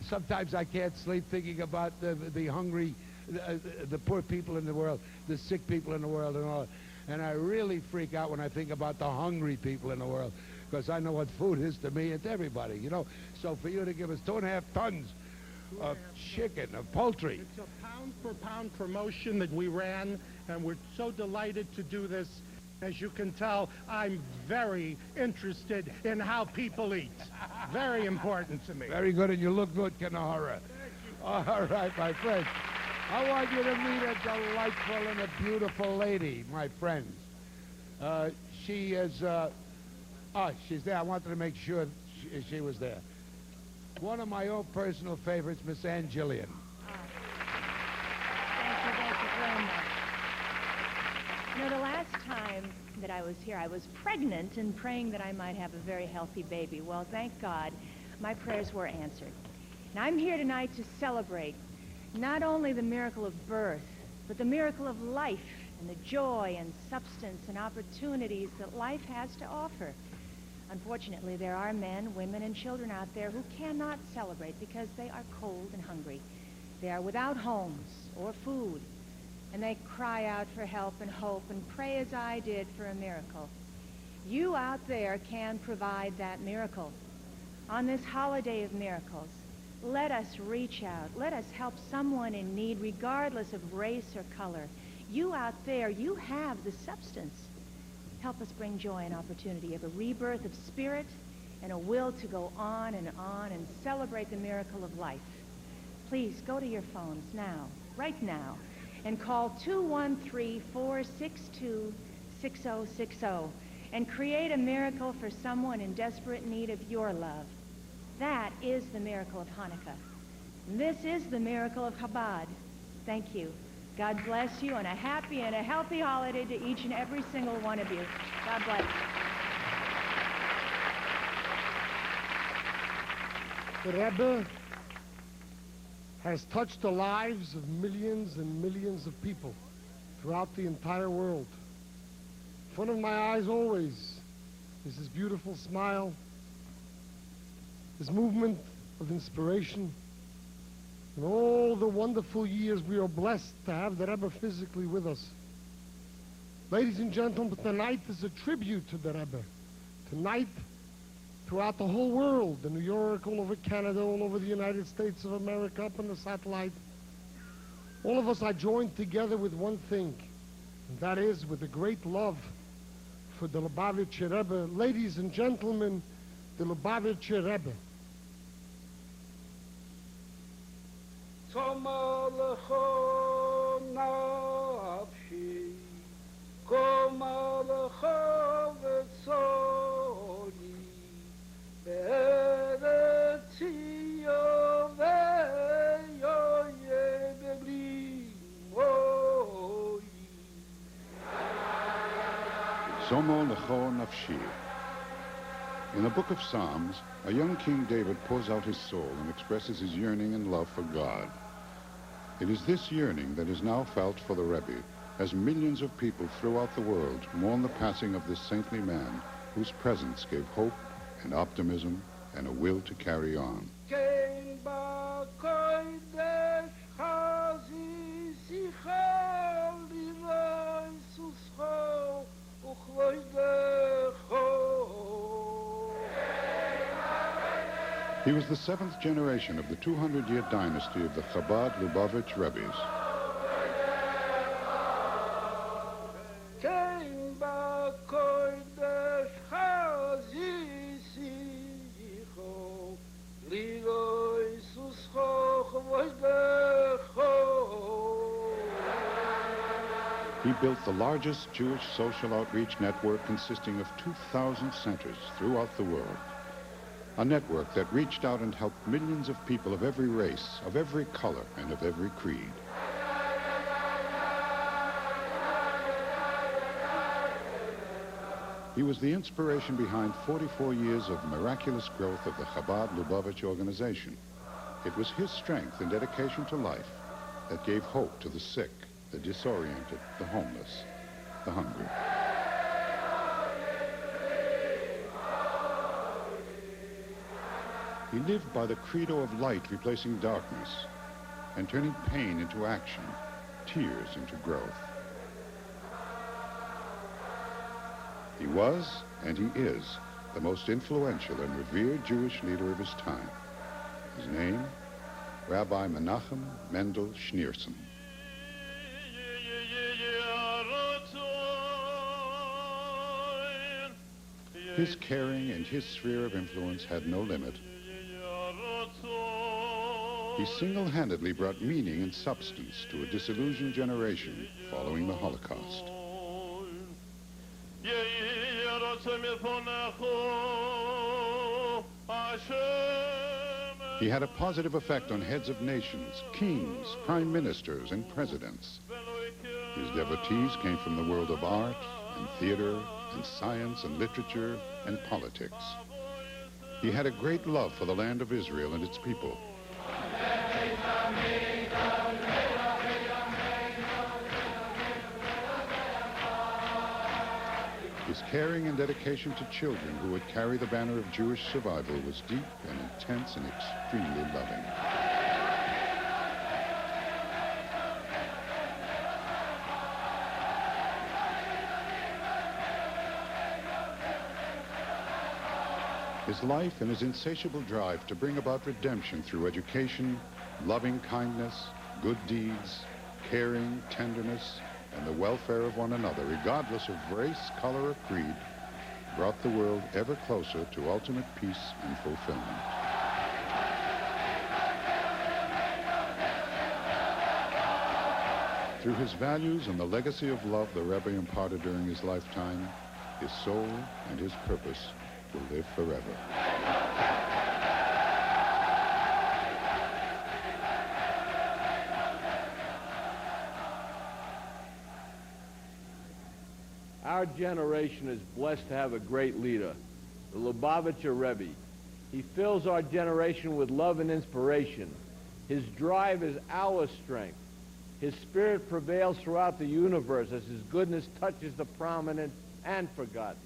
sometimes I can't sleep thinking about the hungry, the poor people in the world, the sick people in the world and all. And I really freak out when I think about the hungry people in the world, because I know what food is to me and to everybody, you know. So for you to give us 2.5 tons of chicken, of poultry. It's a pound-for-pound promotion that we ran, and we're so delighted to do this. As you can tell, I'm very interested in how people eat. Very important to me. Very good, and you look good, Kanahara. All right, my friends. I want you to meet a delightful and a beautiful lady, my friends. She is, she's there. I wanted to make sure she was there. One of my own personal favorites, Miss Ann Gillian. Thank you very much. You know, the last time that I was here, I was pregnant and praying that I might have a very healthy baby. Well, thank God, my prayers were answered. And I'm here tonight to celebrate not only the miracle of birth, but the miracle of life and the joy and substance and opportunities that life has to offer. Unfortunately, there are men, women, and children out there who cannot celebrate because they are cold and hungry. They are without homes or food, and they cry out for help and hope and pray as I did for a miracle. You out there can provide that miracle. On this holiday of miracles, let us reach out. Let us help someone in need regardless of race or color. You out there, you have the substance. Help us bring joy and opportunity of a rebirth of spirit and a will to go on and celebrate the miracle of life. Please go to your phones now, right now, and call 213-462-6060 and create a miracle for someone in desperate need of your love. That is the miracle of Hanukkah. This is the miracle of Chabad. Thank you. God bless you, and a happy and a healthy holiday to each and every single one of you. God bless. The Rebbe has touched the lives of millions and millions of people throughout the entire world. In front of my eyes always is his beautiful smile, his movement of inspiration, and all the wonderful years we are blessed to have the Rebbe physically with us. Ladies and gentlemen, tonight is a tribute to the Rebbe. Tonight, throughout the whole world, in New York, all over Canada, all over the United States of America, up on the satellite, all of us are joined together with one thing, and that is with a great love for the Lubavitcher Rebbe. Ladies and gentlemen, the Lubavitcher Rebbe. Toma lecho nafshi, koma lecho v'tzoni, be'eretz yoveyoye b'blimoyi. Somo lecho nafshi. In the book of Psalms, a young King David pours out his soul and expresses his yearning and love for God. It is this yearning that is now felt for the Rebbe, as millions of people throughout the world mourn the passing of this saintly man whose presence gave hope and optimism and a will to carry on. Kein ba kodesh chazi sicha He was the 7th generation of the 200-year dynasty of the Chabad Lubavitch Rebbe's. He built the largest Jewish social outreach network consisting of 2,000 centers throughout the world. A network that reached out and helped millions of people of every race, of every color, and of every creed. He was the inspiration behind 44 years of miraculous growth of the Chabad Lubavitch organization. It was his strength and dedication to life that gave hope to the sick, the disoriented, the homeless, the hungry. He lived by the credo of light replacing darkness and turning pain into action, tears into growth. He was, and he is, the most influential and revered Jewish leader of his time. His name, Rabbi Menachem Mendel Schneerson. His caring and his sphere of influence had no limit. He single-handedly brought meaning and substance to a disillusioned generation following the Holocaust. He had a positive effect on heads of nations, kings, prime ministers, and presidents. His devotees came from the world of art and theater and science and literature and politics. He had a great love for the land of Israel and its people. His caring and dedication to children who would carry the banner of Jewish survival was deep and intense and extremely loving. His life and his insatiable drive to bring about redemption through education, loving kindness, good deeds, caring, tenderness, and the welfare of one another, regardless of race, color, or creed, brought the world ever closer to ultimate peace and fulfillment. Through his values and the legacy of love the Rebbe imparted during his lifetime, his soul and his purpose will live forever. Our generation is blessed to have a great leader, the Lubavitcher Rebbe. He fills our generation with love and inspiration. His drive is our strength. His spirit prevails throughout the universe as his goodness touches the prominent and forgotten.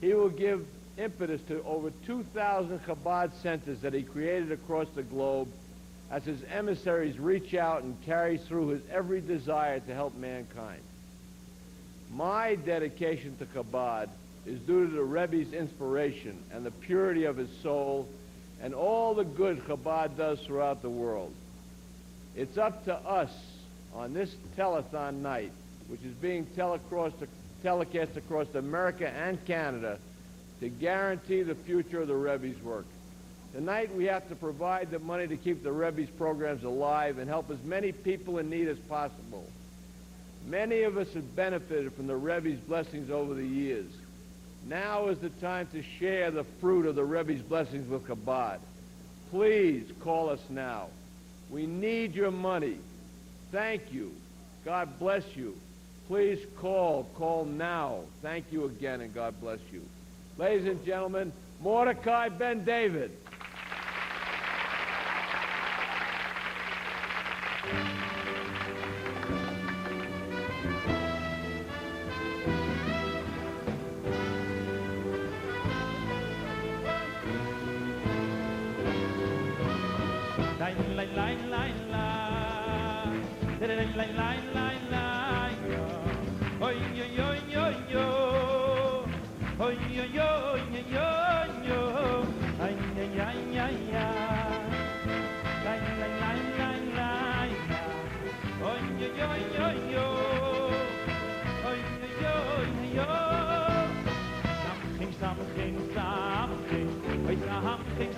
He will give impetus to over 2,000 Chabad centers that he created across the globe as his emissaries reach out and carry through his every desire to help mankind. My dedication to Chabad is due to the Rebbe's inspiration and the purity of his soul and all the good Chabad does throughout the world. It's up to us on this telethon night, which is being telecast across America and Canada, to guarantee the future of the Rebbe's work. Tonight we have to provide the money to keep the Rebbe's programs alive and help as many people in need as possible. Many of us have benefited from the Rebbe's blessings over the years. Now is the time to share the fruit of the Rebbe's blessings with Chabad. Please call us now. We need your money. Thank you. God bless you. Please call. Call now. Thank you again, and God bless you. Ladies and gentlemen, Mordecai Ben David.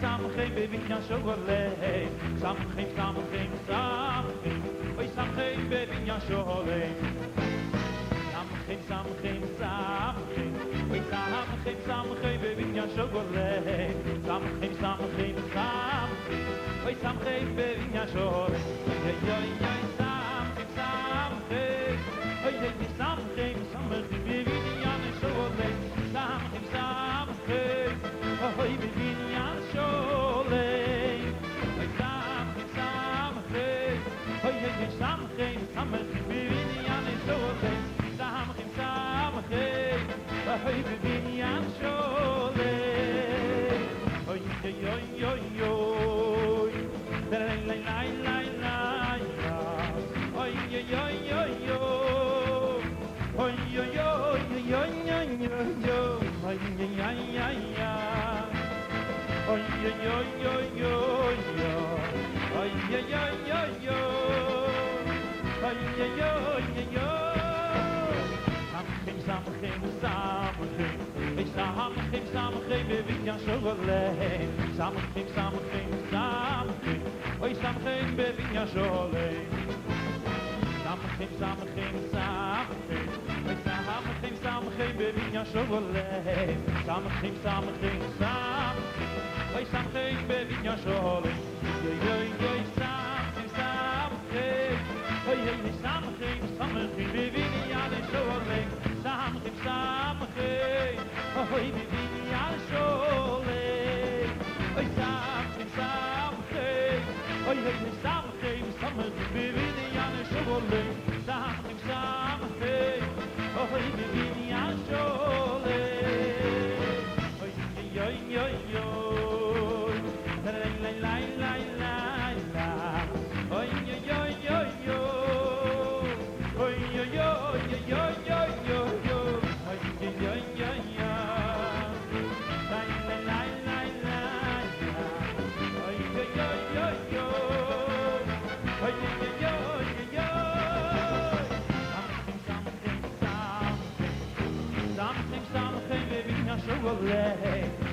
Samchim bevinyan sholei, samchim samchim samchim, oy samchim bevinyan sholei, samchim samchim samchim, oy samchim samchim bevinyan sholei, samchim samchim samchim, oy samchim bevinyan sholei, oy samchim samchim, oy samchim samchim bevinyan sholei, samchim samchim, oy bevinyan sholei, oy samchim samchim, oy samchim samchim bevinyan sholei, samchim samchim, oy bevinyan sholei, oy oy oy oy, la la la la la la, oy oy oy oy oy, oy oy oy oy oy oy oy, ay ay ay ay. Oy oy oy oy oy oy, oy oy oy oy oy, oy oy oy oy. Samchim samchim samchim, oy samchim samchim bevinyan sholei, samchim samchim samchim, oy samchim bevinyan sholei, samchim samchim samchim, oy samchim samchim bevinyan sholei, samchim samchim samchim. Oy samchim bevinyan sholei, yoy yoy yoy samchim samchim, oy yoy samchim samchim bevinyan sholei, samchim samchim, oy bevinyan sholei, oy samchim samchim, oy yoy samchim samchim bevinyan sholei, samchim samchim, oy bevinyan sholei, oy yoy yoy yoy.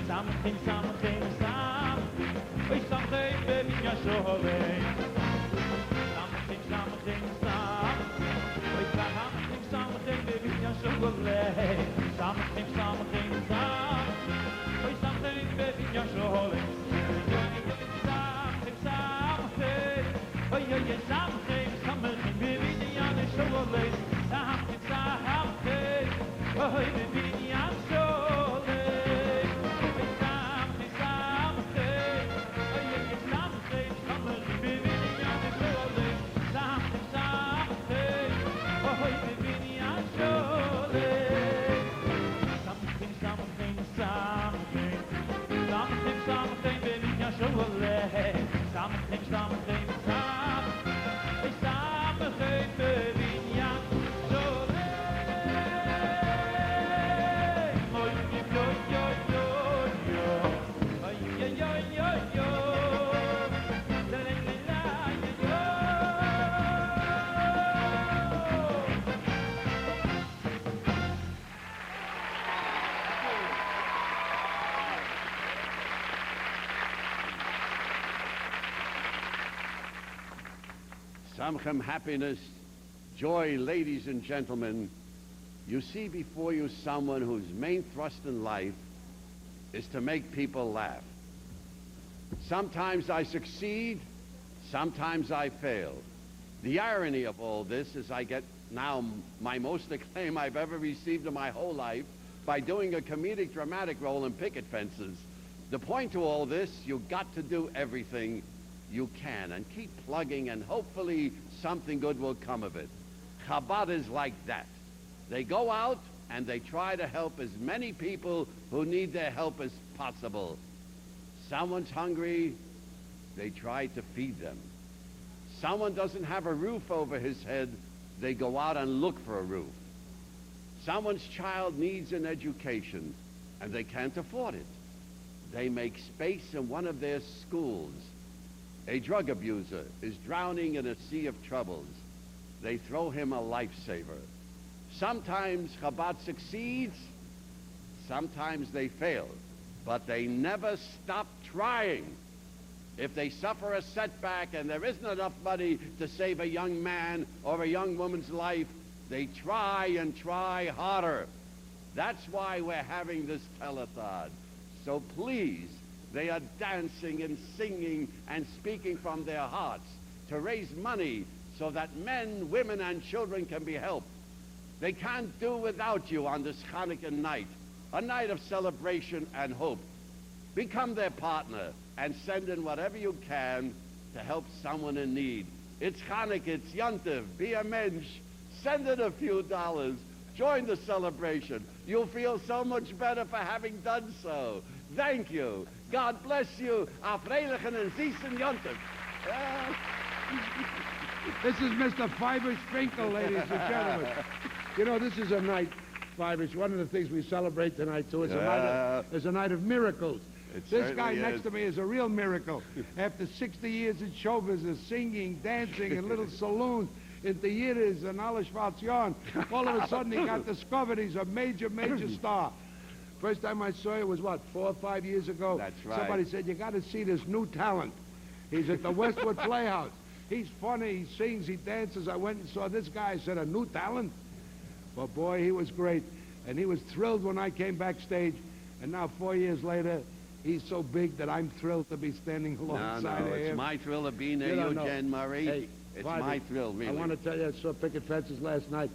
Samchim samchim samchim, oy samchim bevinyan sholei, samchim samchim samchim, oy samchim samchim bevinyan sholei, samchim samchim samchim, oy samchim bevinyan sholei, samchim samchim, oy samchim samchim bevinyan sholei, samchim samchim, oy bevinyan sholei. Samchem, happiness, joy, ladies and gentlemen. You see before you someone whose main thrust in life is to make people laugh. Sometimes I succeed, sometimes I fail. The irony of all this is I get now my most acclaim I've ever received in my whole life by doing a comedic dramatic role in picket fences. The point to all this, you've got to do everything you can and keep plugging, and hopefully something good will come of it. Chabad is like that. They go out and they try to help as many people who need their help as possible. Someone's hungry, they try to feed them. Someone doesn't have a roof over his head, they go out and look for a roof. Someone's child needs an education and they can't afford it. They make space in one of their schools. A drug abuser is drowning in a sea of troubles. they throw him a lifesaver. Sometimes Chabad succeeds, sometimes they fail, but they never stop trying. If they suffer a setback and there isn't enough money to save a young man or a young woman's life, they try and try harder. That's why we're having this telethon. So please, they are dancing and singing and speaking from their hearts to raise money so that men, women, and children can be helped. They can't do without you on this Hanukkah night, a night of celebration and hope. Become their partner and send in whatever you can to help someone in need. It's Hanukkah, it's Yontiv, be a mensch, send in a few dollars, join the celebration. You'll feel so much better for having done so. Thank you. God bless you. A freilichen and süßen Yontiv. This is Mr. Fivers Finkel, ladies and gentlemen. You know, this is a night, Fivers, one of the things we celebrate tonight, too, is a night of miracles. This guy next to me is a real miracle. After 60 years in show business, singing, dancing in little saloons, in theaters and all of a sudden he got discovered. He's a major, major star. First time I saw you was, what, 4 or 5 years ago? That's right. Somebody said, you got to see this new talent. He's at the Westwood Playhouse. He's funny, he sings, he dances. I went and saw this guy. I said, a new talent? But boy, he was great. And he was thrilled when I came backstage. And now 4 years later, he's so big that I'm thrilled to be standing alongside of him. It's my thrill of being there, Eugene Murray. Hey, it's my thrill, really. I want to tell you, I saw Picket Fences last night,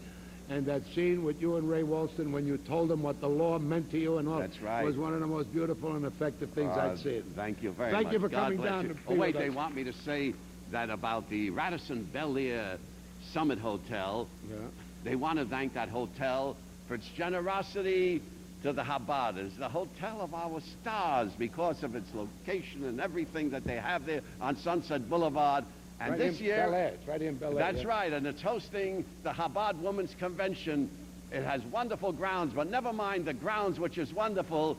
and that scene with you and Ray Walston when you told him what the law meant to you and all, that's right, was one of the most beautiful and effective things I'd seen. Thank you very much. Thank you for God coming bless down you. to Oh, wait, they want me to say that about the Radisson Bel Air Summit Hotel. Yeah. They want to thank that hotel for its generosity to the Chabad. It's the hotel of our stars because of its location and everything that they have there on Sunset Boulevard. And right this year, Bel Air. It's right in Bel Air. that's right, and it's hosting the Chabad Women's Convention. It has wonderful grounds, but never mind the grounds, which is wonderful.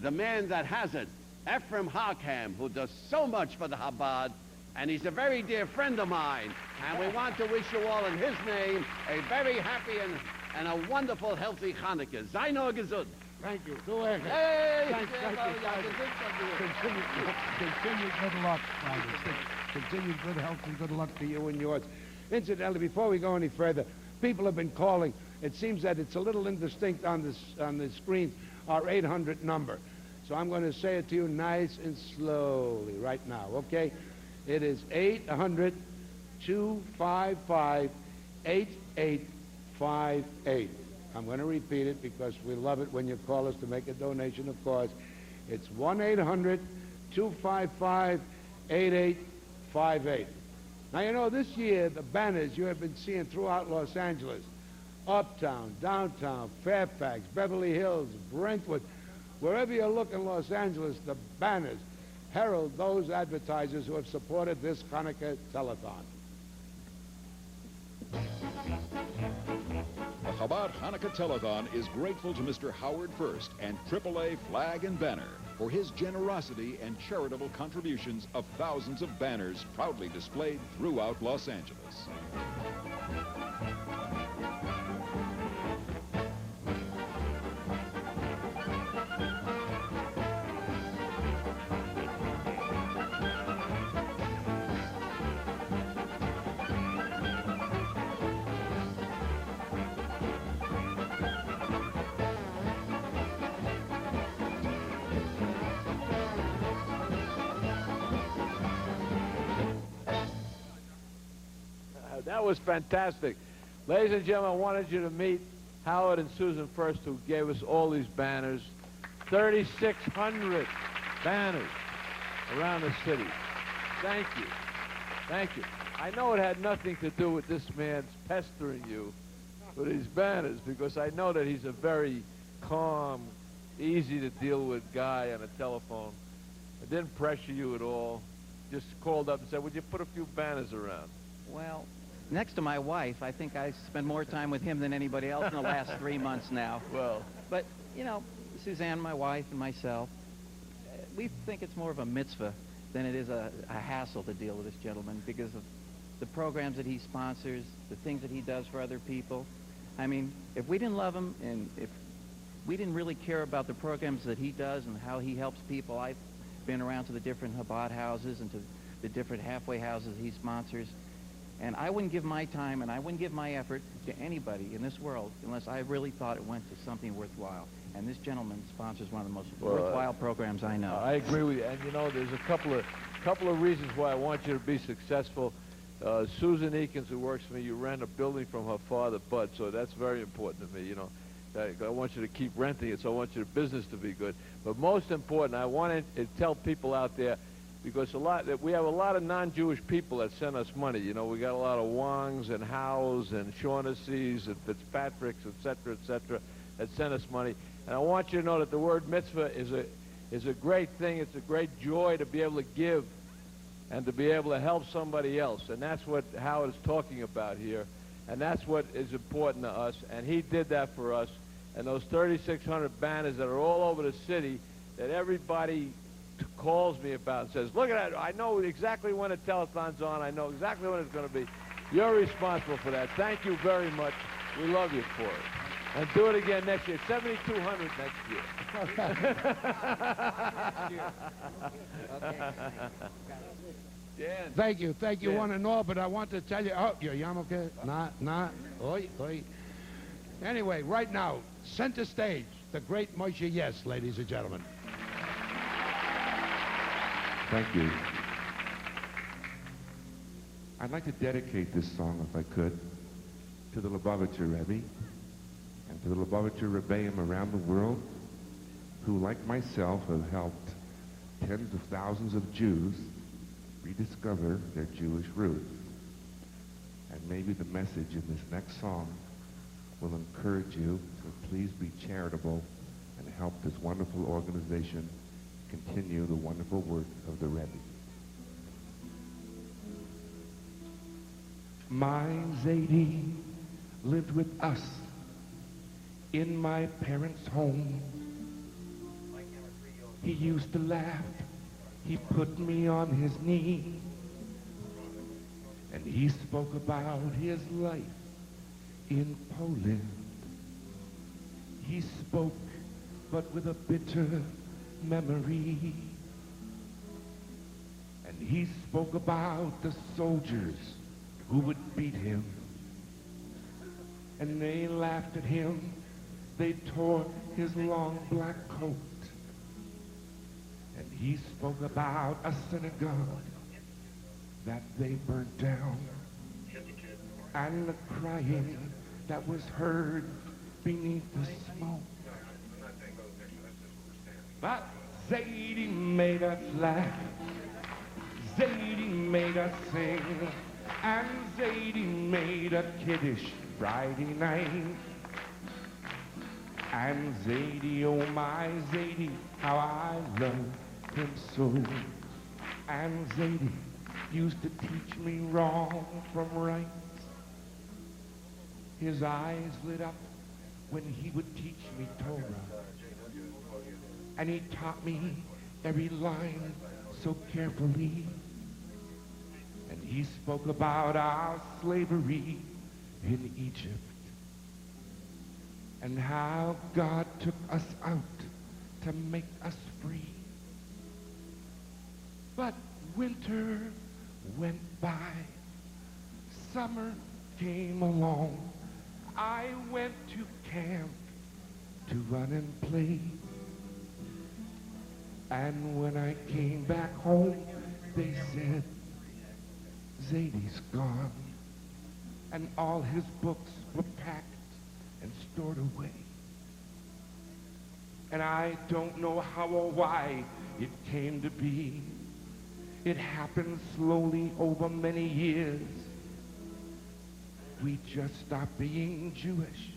The man that has it, Ephraim Harkham, who does so much for the Chabad, and he's a very dear friend of mine. And we want to wish you all in his name a very happy and a wonderful, healthy Hanukkah. Sei nur gesund. Thank you. Go ahead. Hey! Thank you. Continued good luck, Father. Continued good health and good luck to you and yours. Incidentally, before we go any further, people have been calling. It seems that it's a little indistinct on the screen, our 800 number. So I'm going to say it to you nice and slowly right now, okay? It is 800-255-8858. I'm going to repeat it because we love it when you call us to make a donation, of course. It's 1-800-255-8858. Now, you know, this year, the banners you have been seeing throughout Los Angeles, uptown, downtown, Fairfax, Beverly Hills, Brentwood, wherever you look in Los Angeles, the banners herald those advertisers who have supported this Hanukkah telethon. The Chabad Hanukkah Telethon is grateful to Mr. Howard First and AAA Flag and Banner for his generosity and charitable contributions of thousands of banners proudly displayed throughout Los Angeles. That was fantastic. Ladies and gentlemen, I wanted you to meet Howard and Susan First, who gave us all these banners. 3,600 banners around the city. Thank you. Thank you. I know it had nothing to do with this man's pestering you with these banners, because I know that he's a very calm, easy to deal with guy on a telephone. I didn't pressure you at all. Just called up and said, would you put a few banners around? Well, next to my wife, I think I spend more time with him than anybody else in the last 3 months now. Well. But, you know, Suzanne, my wife, and myself, we think it's more of a mitzvah than it is a hassle to deal with this gentleman because of the programs that he sponsors, the things that he does for other people. I mean, if we didn't love him and if we didn't really care about the programs that he does and how he helps people, I've been around to the different Chabad houses and to the different halfway houses he sponsors, and I wouldn't give my time and I wouldn't give my effort to anybody in this world unless I really thought it went to something worthwhile. And this gentleman sponsors one of the most worthwhile programs I know. I agree with you. And you know, there's a couple of reasons why I want you to be successful. Susan Eakins, who works for me, you rent a building from her father, Bud, so that's very important to me, you know. I want you to keep renting it, so I want your business to be good. But most important, I want to tell people out there, because we have a lot of non-Jewish people that send us money. You know, we got a lot of Wongs and Howes and Shaughnessy's and Fitzpatricks, et cetera, that send us money. And I want you to know that the word mitzvah is a great thing. It's a great joy to be able to give and to be able to help somebody else. And that's what Howard is talking about here. And that's what is important to us. And he did that for us. And those 3,600 banners that are all over the city that everybody calls me about and says, look at that, I know exactly when the telethon's on. I know exactly when it's going to be. You're responsible for that. Thank you very much. We love you for it. And do it again next year. 7,200 next year. Dan. Thank you, Dan. one and all, but I want to tell you, oh, your yarmulke, oi. Anyway, right now, center stage, the great Moshe Yes, ladies and gentlemen. Thank you. I'd like to dedicate this song, if I could, to the Lubavitcher Rebbe and to the Lubavitcher Rebbeim around the world who, like myself, have helped tens of thousands of Jews rediscover their Jewish roots. And maybe the message in this next song will encourage you to please be charitable and help this wonderful organization continue the wonderful work of the Rebbe. My Zadie lived with us in my parents' home. He used to laugh. He put me on his knee. And he spoke about his life in Poland. He spoke, but with a bitter memory. And he spoke about the soldiers who would beat him. And they laughed at him. They tore his long black coat. And he spoke about a synagogue that they burnt down. And the crying that was heard beneath the smoke. But Zadie made us laugh. Zadie made us sing. And Zadie made a kiddish Friday night. And Zadie, oh my Zadie, how I love him so. And Zadie used to teach me wrong from right. His eyes lit up when he would teach me Torah. And he taught me every line so carefully. And he spoke about our slavery in Egypt. And how God took us out to make us free. But winter went by. Summer came along. I went to camp to run and play. And when I came back home, they said, Zadie's gone. And all his books were packed and stored away. And I don't know how or why it came to be. It happened slowly over many years. We just stopped being Jewish,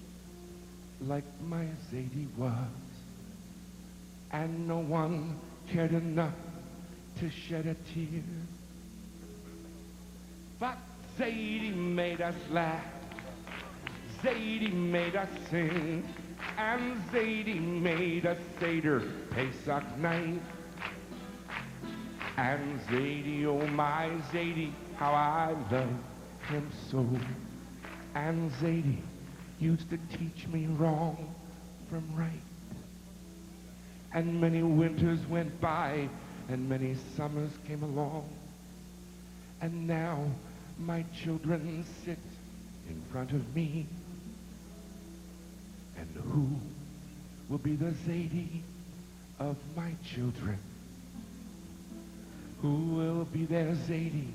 like my Zadie was. And no one cared enough to shed a tear. But Zadie made us laugh. Zadie made us sing. And Zadie made us Seder Pesach night. And Zadie, oh my Zadie, how I love him so. And Zadie used to teach me wrong from right. And many winters went by, and many summers came along. And now my children sit in front of me. And who will be the Zadie of my children? Who will be their Zadie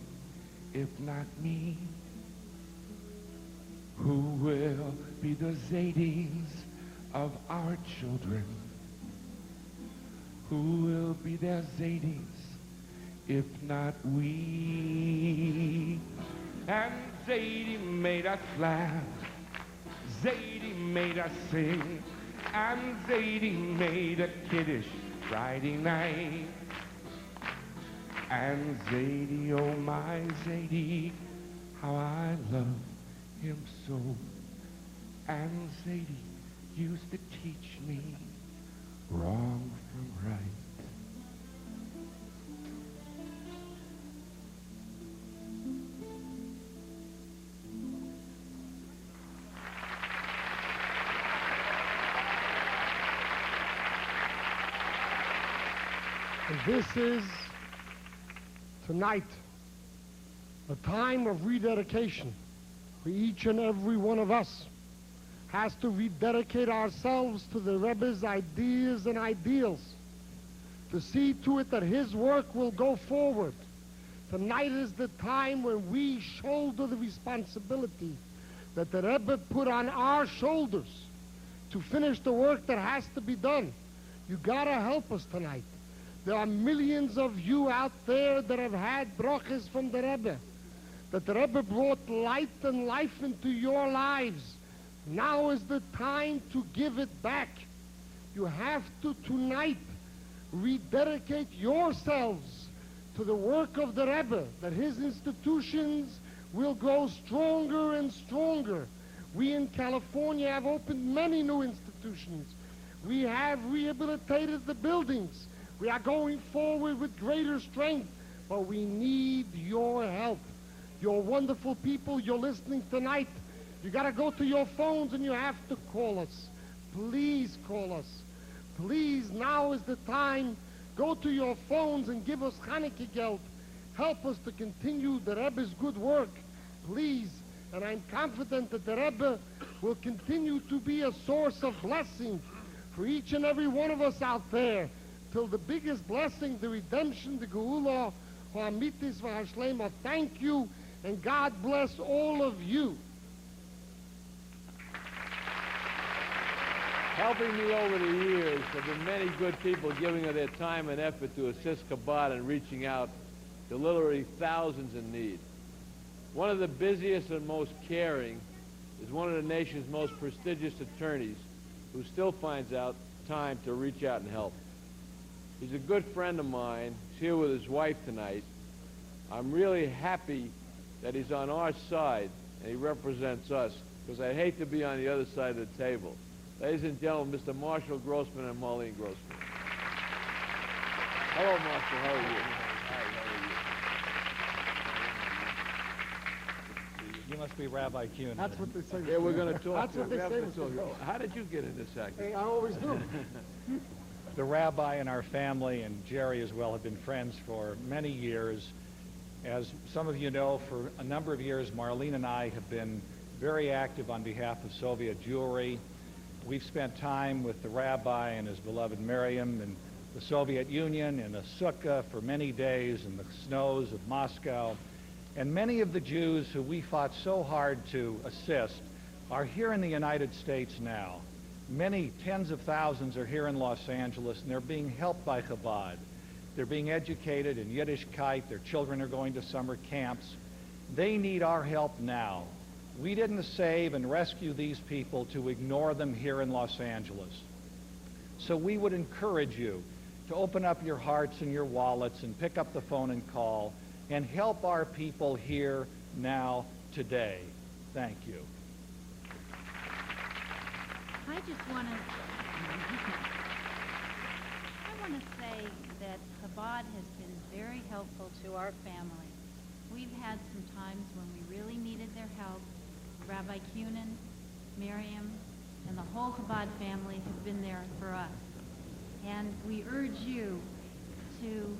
if not me? Who will be the Zadies of our children? Who will be their Zadies if not we? And Zadie made us laugh, Zadie made us sing, and Zadie made a kiddish Friday night. And Zadie, oh my Zadie, how I love him so. And Zadie used to teach me wrong from right. And this is, tonight, a time of rededication for each and every one of us has to rededicate ourselves to the Rebbe's ideas and ideals, to see to it that his work will go forward. Tonight is the time when we shoulder the responsibility that the Rebbe put on our shoulders to finish the work that has to be done. You gotta help us tonight. There are millions of you out there that have had brachas from the Rebbe, that the Rebbe brought light and life into your lives. Now is the time to give it back. You have to tonight rededicate yourselves to the work of the Rebbe, that his institutions will grow stronger and stronger. We in California have opened many new institutions. We have rehabilitated the buildings. We are going forward with greater strength, but we need your help. You're wonderful people. You're listening tonight. You got to go to your phones and you have to call us. Please call us. Please, now is the time. Go to your phones and give us Chanukah Geld. Help us to continue the Rebbe's good work. Please. And I'm confident that the Rebbe will continue to be a source of blessing for each and every one of us out there, till the biggest blessing, the redemption, the Geula, Ha'amitis v'Hashlema. Thank you, and God bless all of you. Helping me over the years have been many good people giving of their time and effort to assist Chabad in reaching out to literally thousands in need. One of the busiest and most caring is one of the nation's most prestigious attorneys who still finds out time to reach out and help. He's a good friend of mine. He's here with his wife tonight. I'm really happy that he's on our side and he represents us, because I'd hate to be on the other side of the table. Ladies and gentlemen, Mr. Marshall Grossman and Marlene Grossman. Hello, Marshall. How are you? You must be Rabbi Kuhn. That's what they say. Yeah, we're going to talk. That's what they say. How did you get in this act? Hey, I always do. The rabbi and our family, and Jerry as well, have been friends for many years. As some of you know, for a number of years, Marlene and I have been very active on behalf of Soviet Jewry. We've spent time with the rabbi and his beloved Miriam in the Soviet Union, in a sukkah for many days in the snows of Moscow. And many of the Jews who we fought so hard to assist are here in the United States now. Many tens of thousands are here in Los Angeles, and they're being helped by Chabad. They're being educated in Yiddishkeit. Their children are going to summer camps. They need our help now. We didn't save and rescue these people to ignore them here in Los Angeles. So we would encourage you to open up your hearts and your wallets and pick up the phone and call and help our people here now, today. Thank you. I just want to say that Chabad has been very helpful to our family. we've had some times when we really needed their help. Rabbi Kunin, Miriam, and the whole Chabad family have been there for us. And we urge you to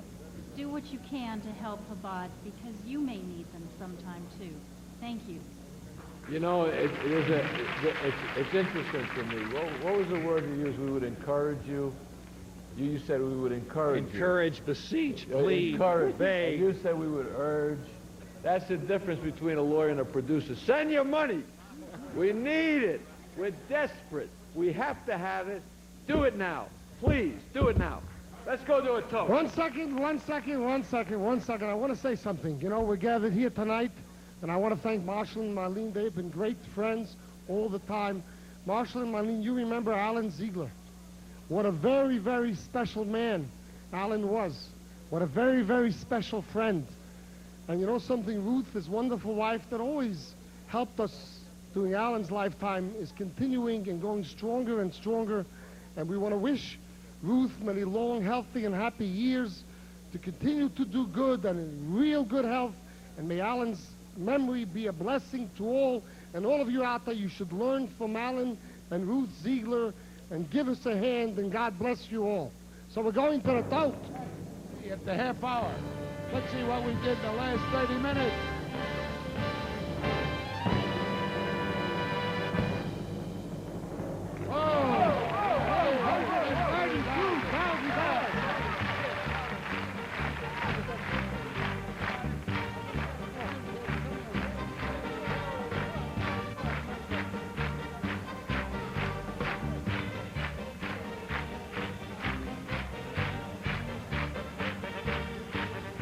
do what you can to help Chabad, because you may need them sometime too. Thank you. You know, it's interesting to me. What was the word you used? We would encourage you. You said we would encourage, beseech, plead, encourage. beg. And you said we would urge. That's the difference between a lawyer and a producer. Send your money. We need it. We're desperate. We have to have it. Do it now. Please, do it now. Let's go do a toast. One second. I want to say something. You know, we're gathered here tonight, and I want to thank Marshall and Marlene. They've been great friends all the time. Marshall and Marlene, you remember Alan Ziegler. What a very, very special man Alan was. What a very, very special friend. And you know something, Ruth, his wonderful wife that always helped us during Alan's lifetime, is continuing and going stronger and stronger. And we want to wish Ruth many long, healthy, and happy years to continue to do good and in real good health. And may Alan's memory be a blessing to all. And all of you out there, you should learn from Alan and Ruth Ziegler and give us a hand, and God bless you all. So we're going to the tout. At the half hour. Let's see what we did the last 30 minutes.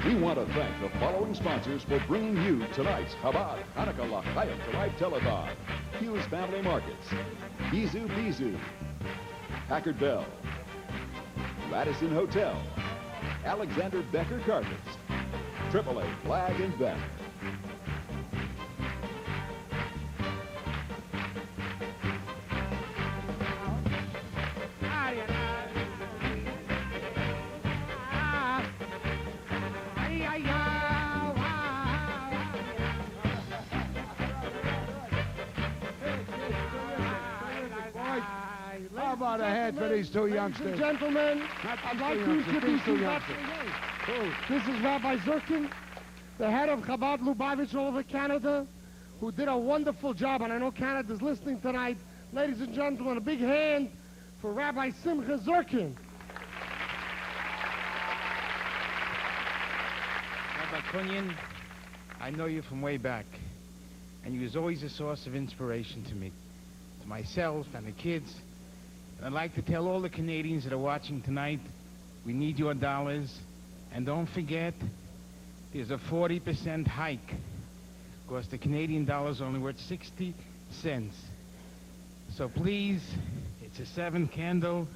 We want to thank the following sponsors for bringing you tonight's Chabad Hanukkah L'Chaim Tonight Telethon. Hughes Family Markets, Bizu Bizu, Packard Bell, Radisson Hotel, Alexander Becker Carpets, AAA Flag and Banner. How about a hand for these two youngsters? Ladies and gentlemen, I'd like to introduce you back. This is Rabbi Zirkin, the head of Chabad Lubavitch all over Canada, who did a wonderful job, and I know Canada's listening tonight. Ladies and gentlemen, a big hand for Rabbi Simcha Zirkin. Rabbi Kunyan, I know you from way back, and you was always a source of inspiration to me, to myself and the kids. And I'd like to tell all the Canadians that are watching tonight, we need your dollars, and don't forget, there's a 40% hike, because the Canadian dollar's only worth 60 cents. So please, it's a 7th candle,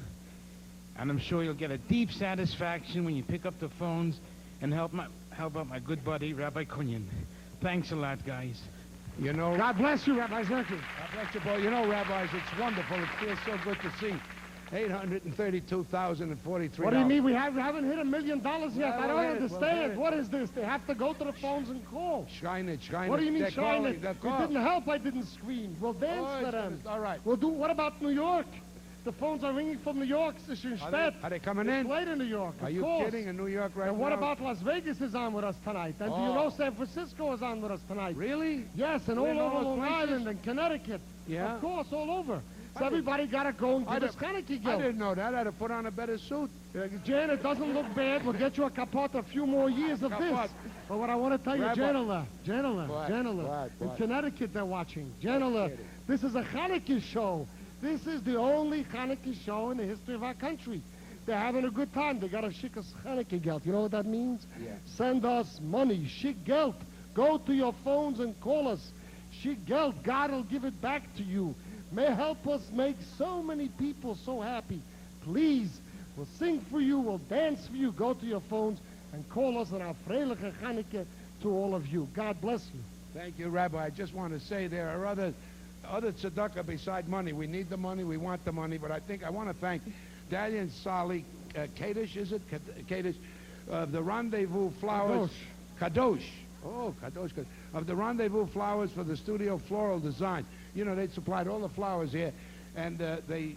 and I'm sure you'll get a deep satisfaction when you pick up the phones and help out my good buddy, Rabbi Kunyan. Thanks a lot, guys. You know, God bless you, Rabbi Zirkin. God bless you, boy. You know, rabbis, it's wonderful. It feels so good to see $832,043. What do you mean? We haven't hit $1 million yet. Well, I don't understand. well, What is this? They have to go to the phones and call. Shine it. What do you mean They're shine calling, it? they're It calling. didn't help I didn't scream. We'll dance for them. All right. We'll do. What about New York? The phones are ringing from New York. Are they coming in? It's late in New York. Are of you course. kidding? In New York right now? And what about Las Vegas is on with us tonight? And do you know San Francisco is on with us tonight? Really? Yes, and You all know over those Long places? Island and Connecticut. Yeah? Of course, all over. So everybody got to go and give us Hanukkah I didn't know that. I'd have put on a better suit. Jan, it doesn't look bad. We'll get you a capote a few more years of this. But what I want to tell you, Janela, in Connecticut they're watching. Janela, this is a Hanukkah show. This is the only Hanukkah show in the history of our country. They're having a good time. They got to shik us Hanukkah geld. You know what that means? Yeah. Send us money, shik geld. Go to your phones and call us. Shik geld. God will give it back to you. May help us make so many people so happy. Please, we'll sing for you. We'll dance for you. Go to your phones and call us on our Freiliche Hanukkah to all of you. God bless you. Thank you, Rabbi. I just want to say there are other tzedakah beside money. We need the money. We want the money. But I want to thank Dalia and Sally Kadosh, is it? Kadosh, the Rendezvous Flowers. Kadosh. Oh, Kadoshka. Of the rendezvous flowers for the studio floral design. You know, they supplied all the flowers here, and they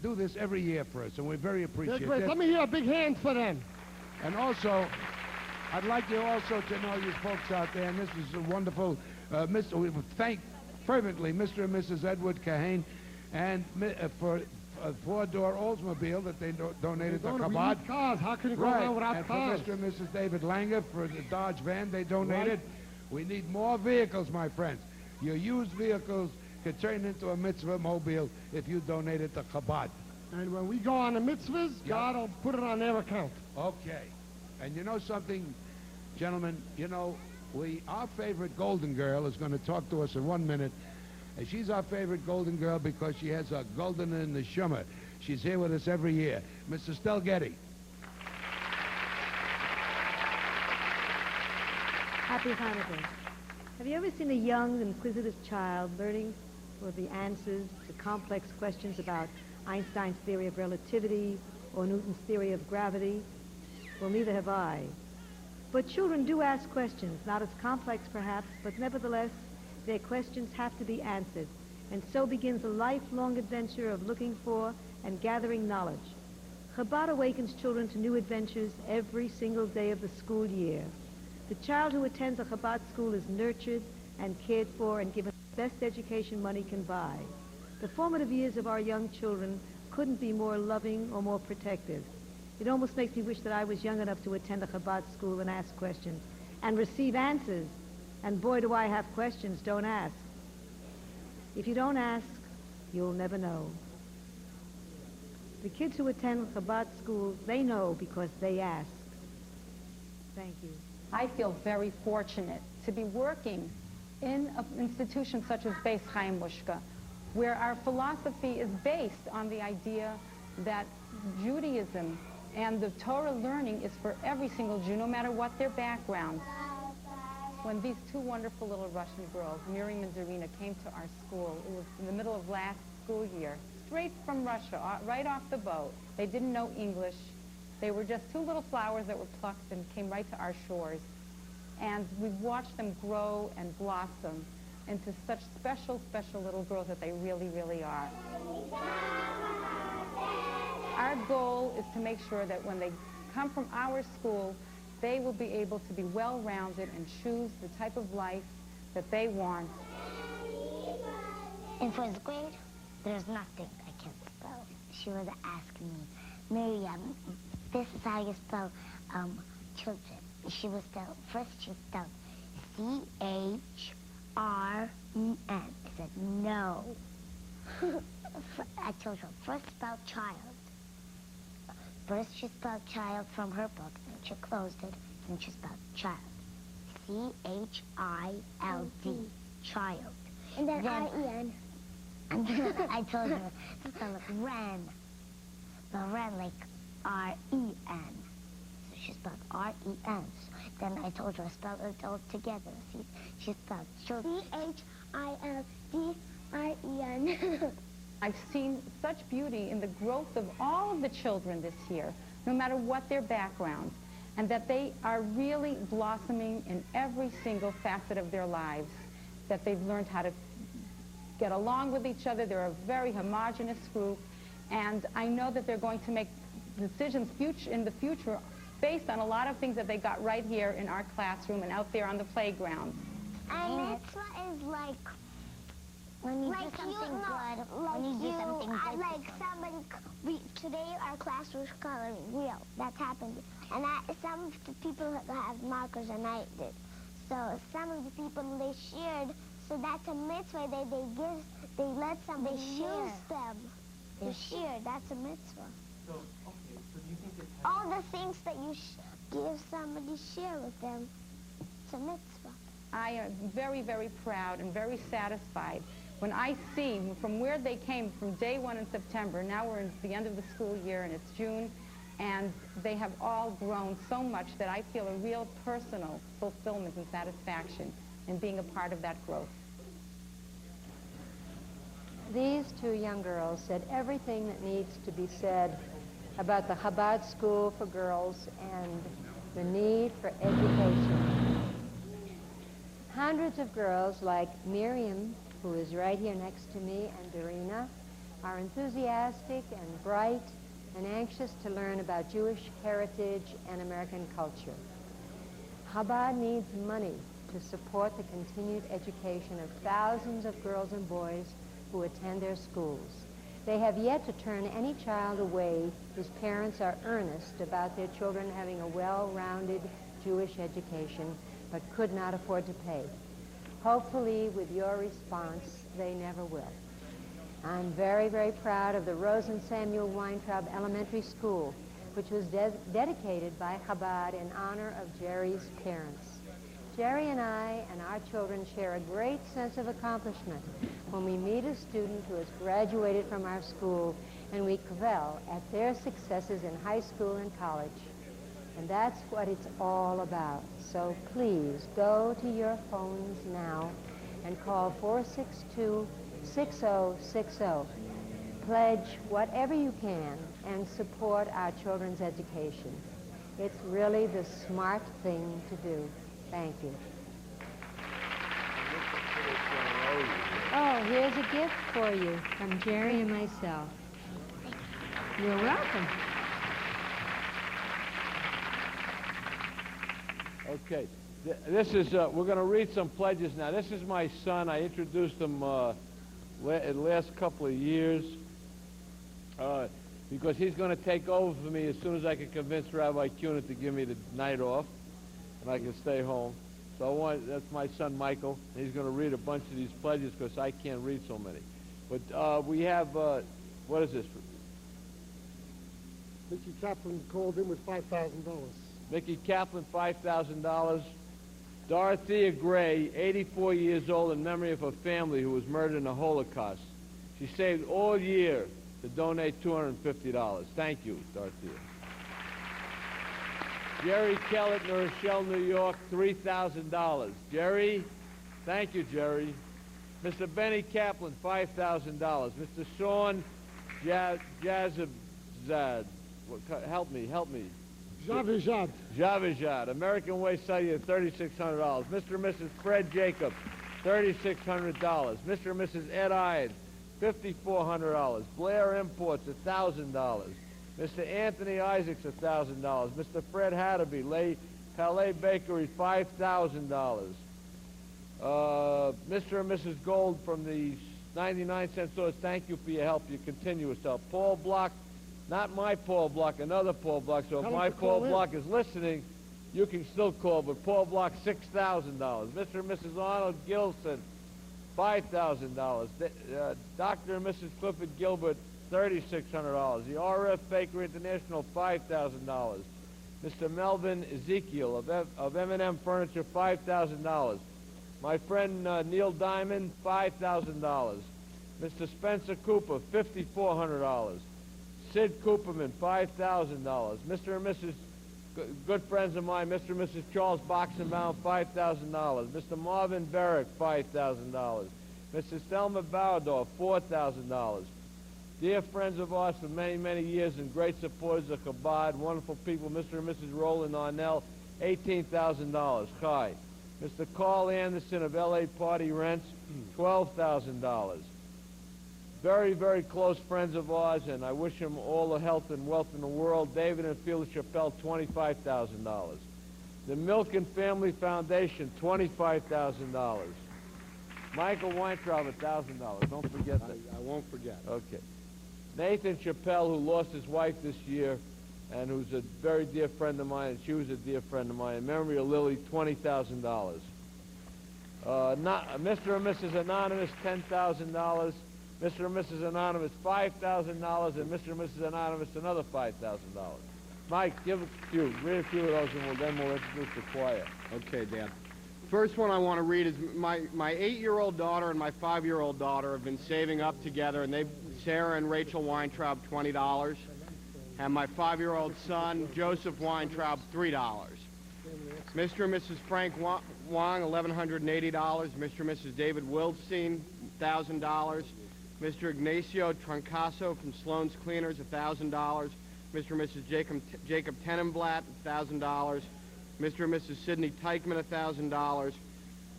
do this every year for us, and we're very appreciative. Great. Let me hear a big hand for them. And also, I'd like you also to know, you folks out there, and this is a wonderful, we thank fervently Mr. and Mrs. Edward Kahane and for a four-door Oldsmobile that they donated to Chabad. We need cars. How can you go around without and cars? for Mr. and Mrs. David Langer for the Dodge van they donated. Right. We need more vehicles, my friends. Your used vehicles could turn into a mitzvah mobile if you donate it to Chabad. And when we go on the mitzvahs, God will put it on their account. Okay. And you know something, gentlemen, you know, our favorite golden girl is going to talk to us in 1 minute. And she's our favorite golden girl because she has a golden in the shummer. She's here with us every year. Mr. Stelgetty. Happy Hanukkah. Have you ever seen a young, inquisitive child learning for the answers to complex questions about Einstein's theory of relativity or Newton's theory of gravity? Well, neither have I. But children do ask questions, not as complex perhaps, but nevertheless, their questions have to be answered. And so begins a lifelong adventure of looking for and gathering knowledge. Chabad awakens children to new adventures every single day of the school year. The child who attends a Chabad school is nurtured and cared for and given the best education money can buy. The formative years of our young children couldn't be more loving or more protective. It almost makes me wish that I was young enough to attend a Chabad school and ask questions and receive answers. And boy, do I have questions. Don't ask. If you don't ask, you'll never know. The kids who attend Chabad schools, they know because they ask. Thank you. I feel very fortunate to be working in an institution such as Beis Chaim Mushka, where our philosophy is based on the idea that Judaism and the Torah learning is for every single Jew, no matter what their background. When these two wonderful little Russian girls, Miriam and Zarina, came to our school, it was in the middle of last school year, straight from Russia, right off the boat. They didn't know English. They were just two little flowers that were plucked and came right to our shores. And we've watched them grow and blossom into such special, special little girls that they really, really are. Our goal is to make sure that when they come from our school, they will be able to be well-rounded and choose the type of life that they want. In first grade, there's nothing I can spell. She was asking me, Miriam, this is how you spell children. She was spelled, first she spelled C-H-R-E-N. I said, no. I told her, first spell child. First she spelled child from her book, then she closed it, and she spelled child. C-H-I-L-D, child. And then R-E-N. And then I told her to spell it Ren. Spell Ren like R-E-N. So she spelled R-E-N. Then I told her to spell it all together. See, she spelled children. C-H-I-L-D-R-E-N. I've seen such beauty in the growth of all of the children this year, no matter what their background, and that they are really blossoming in every single facet of their lives, that they've learned how to get along with each other. They're a very homogeneous group, and I know that they're going to make decisions in the future based on a lot of things that they got right here in our classroom and out there on the playground. And mitzvah is like when you do something good. When you do something good. Like somebody, today our class was coloring real. That's happened. And some of the people have markers and I did. So some of the people, they shared. So that's a mitzvah. They let somebody use them. They share. That's a mitzvah. So, okay, so do you think that all the things that you give somebody, share with them. It's a mitzvah. I am very, very proud and very satisfied when I see from where they came from day one in September. Now we're at the end of the school year and it's June, and they have all grown so much that I feel a real personal fulfillment and satisfaction in being a part of that growth. These two young girls said everything that needs to be said about the Chabad School for Girls and the need for education. Hundreds of girls like Miriam, who is right here next to me, and Darina, are enthusiastic and bright and anxious to learn about Jewish heritage and American culture. Chabad needs money to support the continued education of thousands of girls and boys who attend their schools. They have yet to turn any child away whose parents are earnest about their children having a well-rounded Jewish education but could not afford to pay. Hopefully, with your response, they never will. I'm very, very proud of the Rose and Samuel Weintraub Elementary School, which was dedicated by Chabad in honor of Jerry's parents. Jerry and I and our children share a great sense of accomplishment when we meet a student who has graduated from our school and we cavil at their successes in high school and college. And that's what it's all about. So please go to your phones now and call 462-6060. Pledge whatever you can and support our children's education. It's really the smart thing to do. Thank you. Oh, here's a gift for you from Jerry and myself. You're welcome. Okay, this is, we're going to read some pledges now. This is my son. I introduced him the last couple of years because he's going to take over for me as soon as I can convince Rabbi Kunin to give me the night off and I can stay home. So that's my son Michael. He's going to read a bunch of these pledges because I can't read so many. But we have, what is this? Mickey Kaplan called in with $5,000. Mickey Kaplan, $5,000. Dorothea Gray, 84 years old, in memory of her family who was murdered in the Holocaust. She saved all year to donate $250. Thank you, Dorothea. Jerry Kellett, New Rochelle, New York, $3,000. Jerry, thank you, Jerry. Mr. Benny Kaplan, $5,000. Mr. Sean Jazabzad, help me. Javijad, American Way Study, $3,600. Mr. and Mrs. Fred Jacob, $3,600. Mr. and Mrs. Ed Iad, $5,400. Blair Imports, $1,000. Mr. Anthony Isaacs, $1,000. Mr. Fred Hatterby, Palais Bakery, $5,000. Mr. and Mrs. Gold from the 99-cent stores, thank you for your help, your continuous help. Paul Block, not my Paul Block, another Paul Block. So if my Paul Block is listening, you can still call, but Paul Block, $6,000. Mr. and Mrs. Arnold Gilson, $5,000. Dr. and Mrs. Clifford Gilbert, $3,600. The RF Bakery International, $5,000. Mr. Melvin Ezekiel of M&M Furniture, $5,000. My friend Neil Diamond, $5,000. Mr. Spencer Cooper, $5,400. Sid Cooperman, $5,000. Mr. and Mrs. Good friends of mine, Mr. and Mrs. Charles Boxenbaum, $5,000. Mr. Marvin Berrick, $5,000. Mrs. Thelma Bowerdorf, $4,000. Dear friends of ours for many, many years and great supporters of Chabad, wonderful people, Mr. and Mrs. Roland Arnell, $18,000. Hi. Mr. Carl Anderson of L.A. Party Rents, $12,000. Very, very close friends of ours, and I wish them all the health and wealth in the world. David and Felix Chappelle, $25,000. The Milken Family Foundation, $25,000. Michael Weintraub, $1,000. Don't forget that. I won't forget. Okay. Nathan Chappelle, who lost his wife this year, and who's a very dear friend of mine, and she was a dear friend of mine. In memory of Lily, $20,000. Mr. and Mrs. Anonymous, $10,000. Mr. and Mrs. Anonymous, $5,000, and Mr. and Mrs. Anonymous, another $5,000. Mike, give a few. Read a few of those, and then we'll introduce the choir. Okay, Dan. First one I want to read is my 8-year-old daughter and my 5-year-old daughter have been saving up together, and Sarah and Rachel Weintraub, $20, and my 5-year-old son, Joseph Weintraub, $3. Mr. and Mrs. Frank Wong, $1,180. Mr. and Mrs. David Wildstein, $1,000. Mr. Ignacio Troncaso from Sloan's Cleaners, $1,000. Mr. and Mrs. Jacob Tenenblatt, $1,000. Mr. and Mrs. Sidney Teichman, $1,000.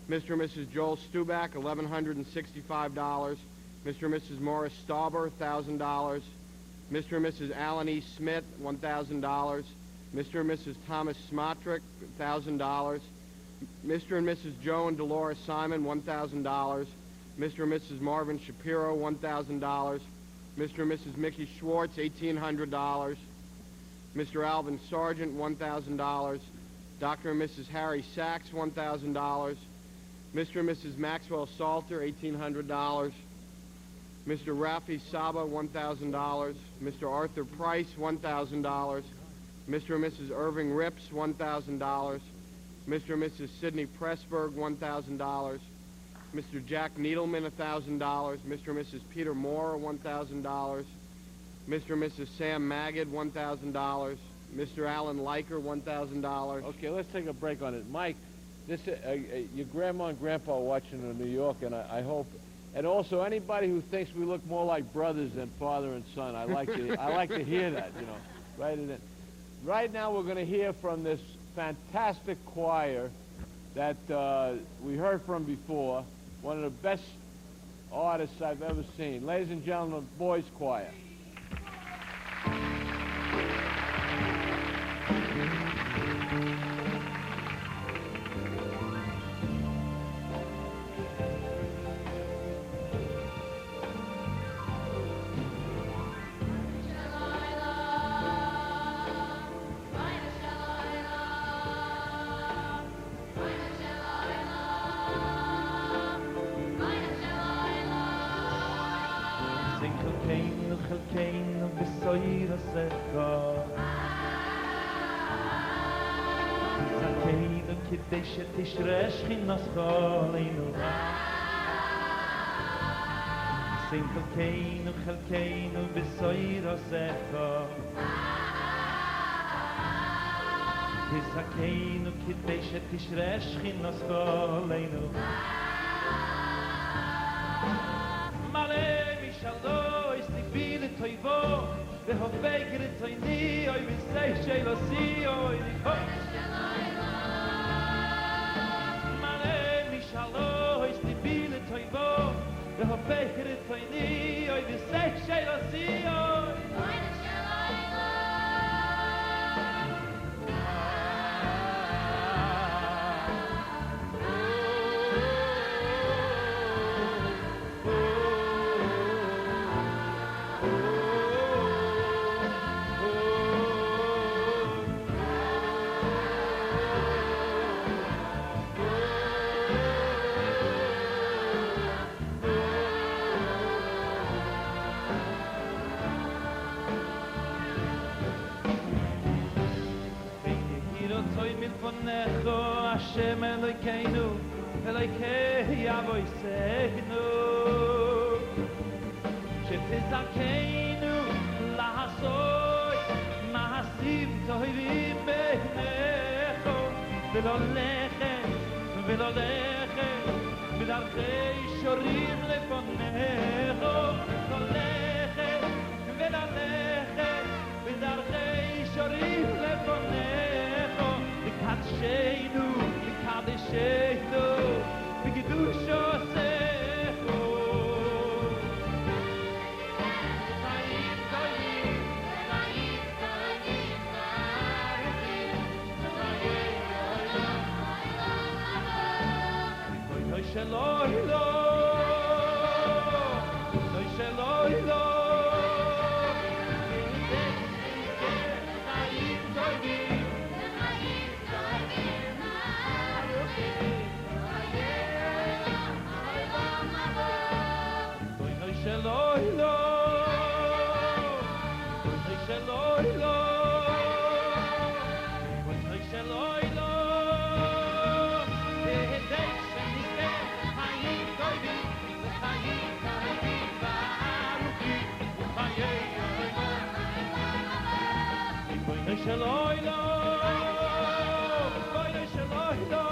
Mr. and Mrs. Joel Stuback, $1,165. Mr. and Mrs. Morris Stauber, $1,000. Mr. and Mrs. Alan E. Smith, $1,000. Mr. and Mrs. Thomas Smotrick, $1,000. Mr. and Mrs. Joe and Dolores Simon, $1,000. Mr. and Mrs. Marvin Shapiro, $1,000. Mr. and Mrs. Mickey Schwartz, $1,800. Mr. Alvin Sargent, $1,000. Dr. and Mrs. Harry Sachs, $1,000. Mr. and Mrs. Maxwell Salter, $1,800. Mr. Rafi Saba, $1,000. Mr. Arthur Price, $1,000. Mr. and Mrs. Irving Rips, $1,000. Mr. and Mrs. Sidney Pressburg, $1,000. Mr. Jack Needleman, $1,000. Mr. and Mrs. Peter Moore, $1,000. Mr. and Mrs. Sam Magid, $1,000. Mr. Alan Leiker, $1,000. Okay, let's take a break on it. Mike, this your grandma and grandpa are watching in New York, and I hope, and also anybody who thinks we look more like brothers than father and son, I like to hear that, you know, write it in. Right now we're going to hear from this fantastic choir that we heard from before, one of the best artists I've ever seen. Ladies and gentlemen, Boys Choir. שתשרש חינוסכולנו שים חלקנו בסוירוסך תזכנו כדי שתשרש חינוסכולנו מלא משלוש ליבי לטויבו והופק רצויני אוי בסי שלוסי אוי the hopeker it toini oi the sex shall see oi Hashem Elokeinu, Elokei Avoseinu, Shetizakenu lahasoi maasim tovim beinecho, velo lechem b'darchei shorim lefonecho, velo lechem b'darchei shorim lefonecho, L'kadshenu Kadeshenu, B'Kedushosecho. Chaim Toivim, Chaim Toivim, Chaim Toivim, Sheloi lo, Sheloi lo. Shaloi lo, boy shaloi lo.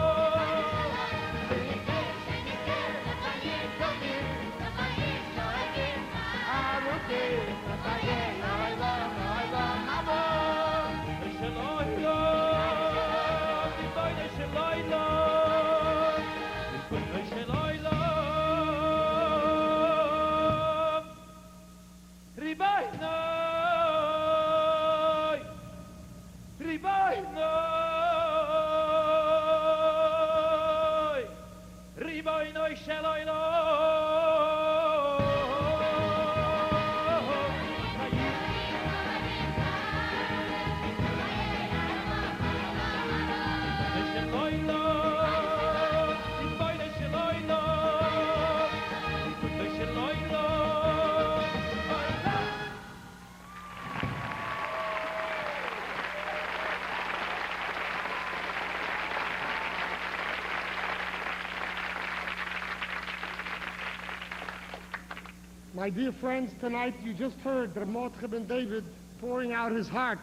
My dear friends, tonight you just heard Reb Mordechai Ben David pouring out his heart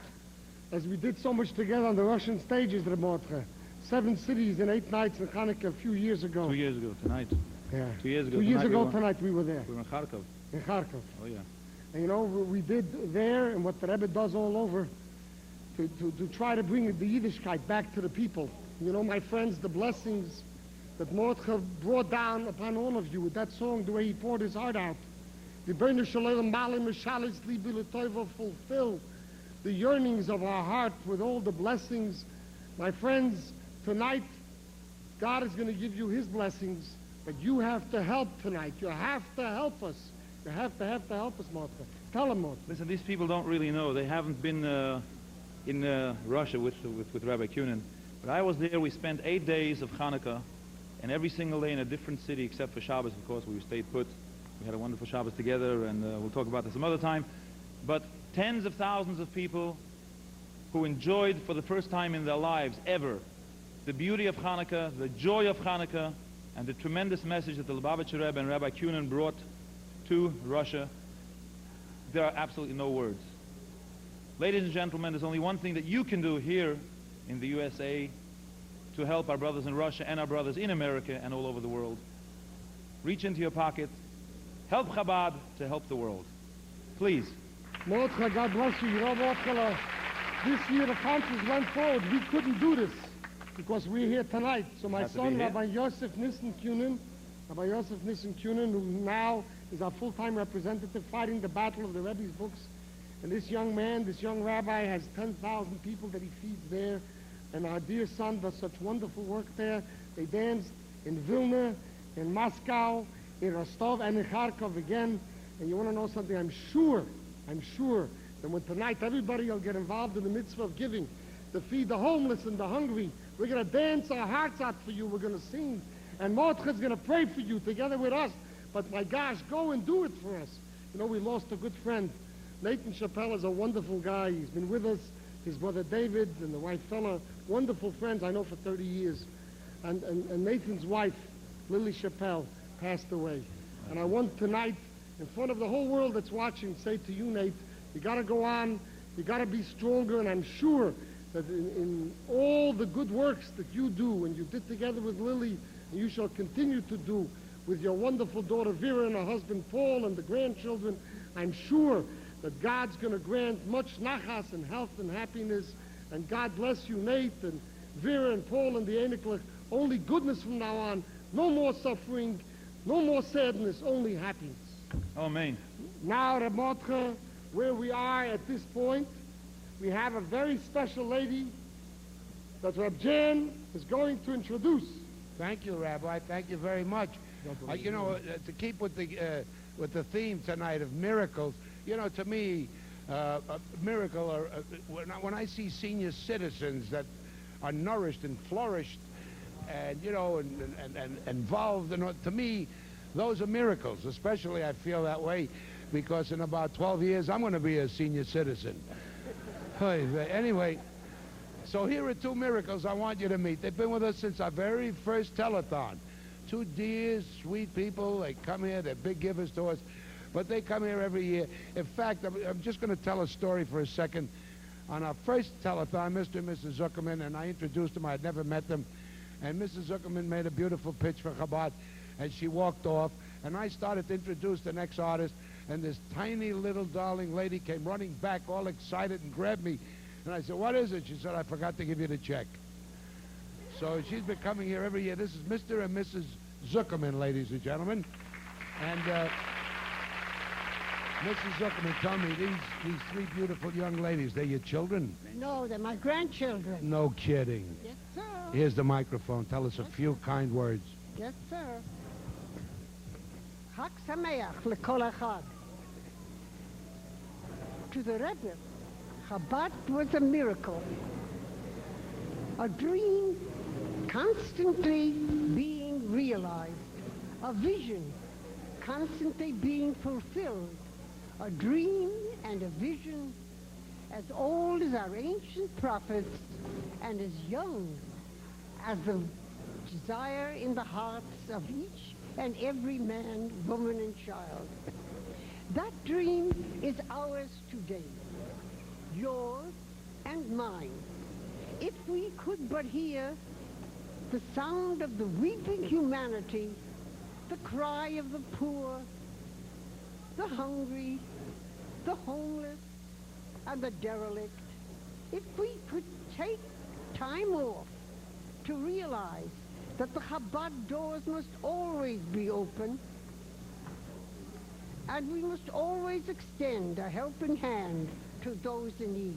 as we did so much together on the Russian stages, Reb Mordechai. 7 cities and 8 nights in Hanukkah a few years ago. 2 years ago tonight. Yeah. 2 years ago. 2 years ago we tonight we were there. were in Kharkov. In Kharkov. Oh yeah. And you know, we did there, and what the Rebbe does all over, to try to bring the Yiddishkeit back to the people. You know, my friends, the blessings that Mordechai brought down upon all of you with that song, the way he poured his heart out. The Beinu Shalom Malim Mishalis Libi L'Toivo, fulfill the yearnings of our heart with all the blessings. My friends, tonight, God is going to give you his blessings, but you have to help tonight. You have to help us. You have to help us, Mordechai. Tell them, Mordechai. Listen, these people don't really know. They haven't been in Russia with Rabbi Kunin. But I was there. We spent 8 days of Hanukkah, and every single day in a different city, except for Shabbos, of course, we stayed put. We had a wonderful Shabbos together, and we'll talk about this some other time. But tens of thousands of people who enjoyed for the first time in their lives ever the beauty of Hanukkah, the joy of Hanukkah, and the tremendous message that the Lubavitcher Rebbe and Rabbi Kunin brought to Russia. There are absolutely no words. Ladies and gentlemen, there's only one thing that you can do here in the USA to help our brothers in Russia and our brothers in America and all over the world. Reach into your pocket, help Chabad to help the world. Please. Mordechai, God bless you. You know, Mordechai, this year the conference went forward. We couldn't do this because we're here tonight. So my son, Rabbi Yosef Nissen Kunin, who now is our full-time representative fighting the battle of the Rebbe's books. And this young man, this young rabbi has 10,000 people that he feeds there. And our dear son does such wonderful work there. They danced in Vilna, in Moscow, in Rostov, and in Kharkov again. And you want to know something? I'm sure that when tonight everybody will get involved in the mitzvah of giving to feed the homeless and the hungry. We're going to dance our hearts out for you. We're going to sing. And Mordechai is going to pray for you together with us. But my gosh, go and do it for us. You know, we lost a good friend. Nathan Chappelle is a wonderful guy. He's been with us. His brother David and the wife Fella, wonderful friends I know for 30 years. And Nathan's wife, Lily Chappelle, passed away. And I want tonight, in front of the whole world that's watching, say to you, Nate, you got to go on. You got to be stronger. And I'm sure that in all the good works that you do and you did together with Lily, and you shall continue to do with your wonderful daughter Vera and her husband Paul and the grandchildren, I'm sure that God's going to grant much nachas and health and happiness. And God bless you, Nate and Vera and Paul and the Eniklich. Only goodness from now on. No more suffering, no more sadness, only happiness. Amen. Now, Reb Mordechai, where we are at this point, we have a very special lady that Reb Jan is going to introduce. Thank you, Rabbi. Thank you very much. You know, to keep with the theme tonight of miracles, you know, to me, a miracle, or when I see senior citizens that are nourished and flourished, and you know, and involved, to me, those are miracles. Especially, I feel that way because in about 12 years, I'm going to be a senior citizen. Anyway, so here are 2 miracles I want you to meet. They've been with us since our very first telethon. 2 dear, sweet people. They come here. They're big givers to us. But they come here every year. In fact, I'm just going to tell a story for a second. On our first telethon, Mr. and Mrs. Zuckerman, and I introduced them. I had never met them. And Mrs. Zuckerman made a beautiful pitch for Chabad, and she walked off. And I started to introduce the next artist, and this tiny little darling lady came running back all excited and grabbed me. And I said, what is it? She said, I forgot to give you the check. So she's been coming here every year. This is Mr. and Mrs. Zuckerman, ladies and gentlemen. And Mrs. Zuckerman, tell me, these 3 beautiful young ladies, they're your children? No, they're my grandchildren. No kidding. Yes, sir. Here's the microphone. Tell us a few kind words. Yes, sir. Chag Sameach lekol echad. To the Rebbe, Chabad was a miracle. A dream constantly being realized. A vision constantly being fulfilled. A dream and a vision as old as our ancient prophets and as young as the desire in the hearts of each and every man, woman, and child. That dream is ours today, yours and mine. If we could but hear the sound of the weeping humanity, the cry of the poor, the hungry, the homeless, and the derelict, if we could take time off to realize that the Chabad doors must always be open, and we must always extend a helping hand to those in need.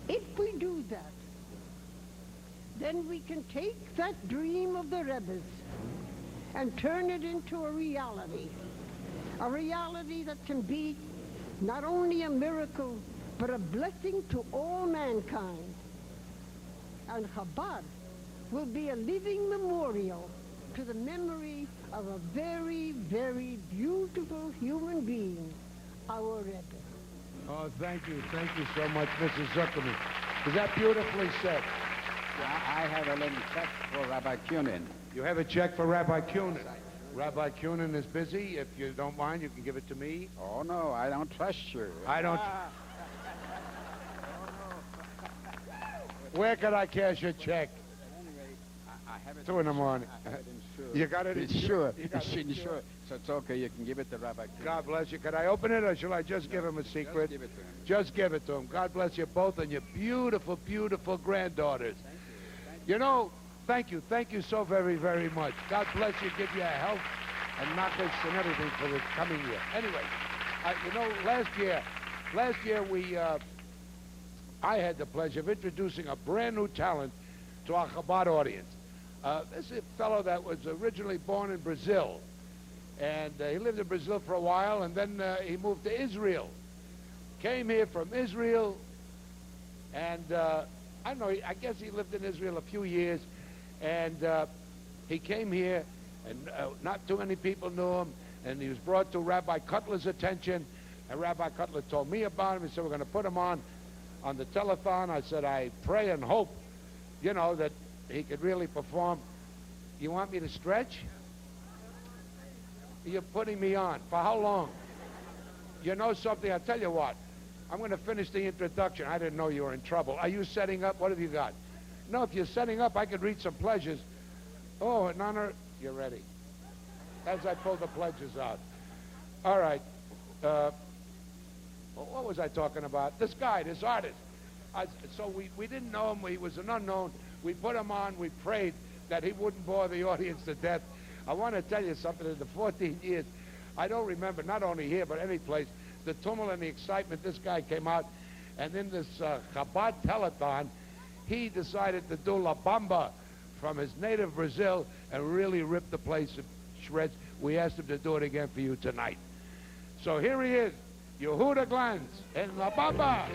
If we do that, then we can take that dream of the Rebbe's and turn it into a reality that can be not only a miracle, but a blessing to all mankind. And Chabad will be a living memorial to the memory of a very, very beautiful human being, our Rebbe. Oh, thank you so much, Mrs. Zuckerman. Is that beautifully said? I have a little check for Rabbi Kunin. You have a check for Rabbi Kunin. Rabbi Kunin is busy. If you don't mind, you can give it to me. Oh, no, I don't trust you. I don't... Where can I cash your check? I have it 2 in the morning. I have it insured. You got it insured? You got It's it insured. insured. So it's okay. You can give it to Rabbi Kunin. God bless you. Can I open it, or shall I just give him a secret? Just give it to him. Just give it to him. God bless you both and your beautiful, beautiful granddaughters. You know, thank you so very, very much. God bless you, give you health and knowledge and everything for the coming year. Anyway, you know, last year I had the pleasure of introducing a brand new talent to our Chabad audience. This is a fellow that was originally born in Brazil, and he lived in Brazil for a while, and then he moved to Israel. Came here from Israel, and I don't know, I guess he lived in Israel a few years, and he came here, and not too many people knew him, and he was brought to Rabbi Cutler's attention, and Rabbi Cutler told me about him. He said, we're going to put him on the telethon. I said, I pray and hope, you know, that he could really perform. You want me to stretch? You're putting me on. For how long? You know something? I'll tell you what. I'm going to finish the introduction. I didn't know you were in trouble. Are you setting up? What have you got? No, if you're setting up, I could read some pledges. Oh, in honor, you're ready. As I pull the pledges out. All right. What was I talking about? This guy, this artist. So we didn't know him. He was an unknown. We put him on. We prayed that he wouldn't bore the audience to death. I want to tell you something. In the 14 years, I don't remember, not only here, but any place, the tumult and the excitement. This guy came out, and in this Chabad telethon, he decided to do La Bamba from his native Brazil and really rip the place to shreds. We asked him to do it again for you tonight. So here he is, Yehuda Glanz in La Bamba.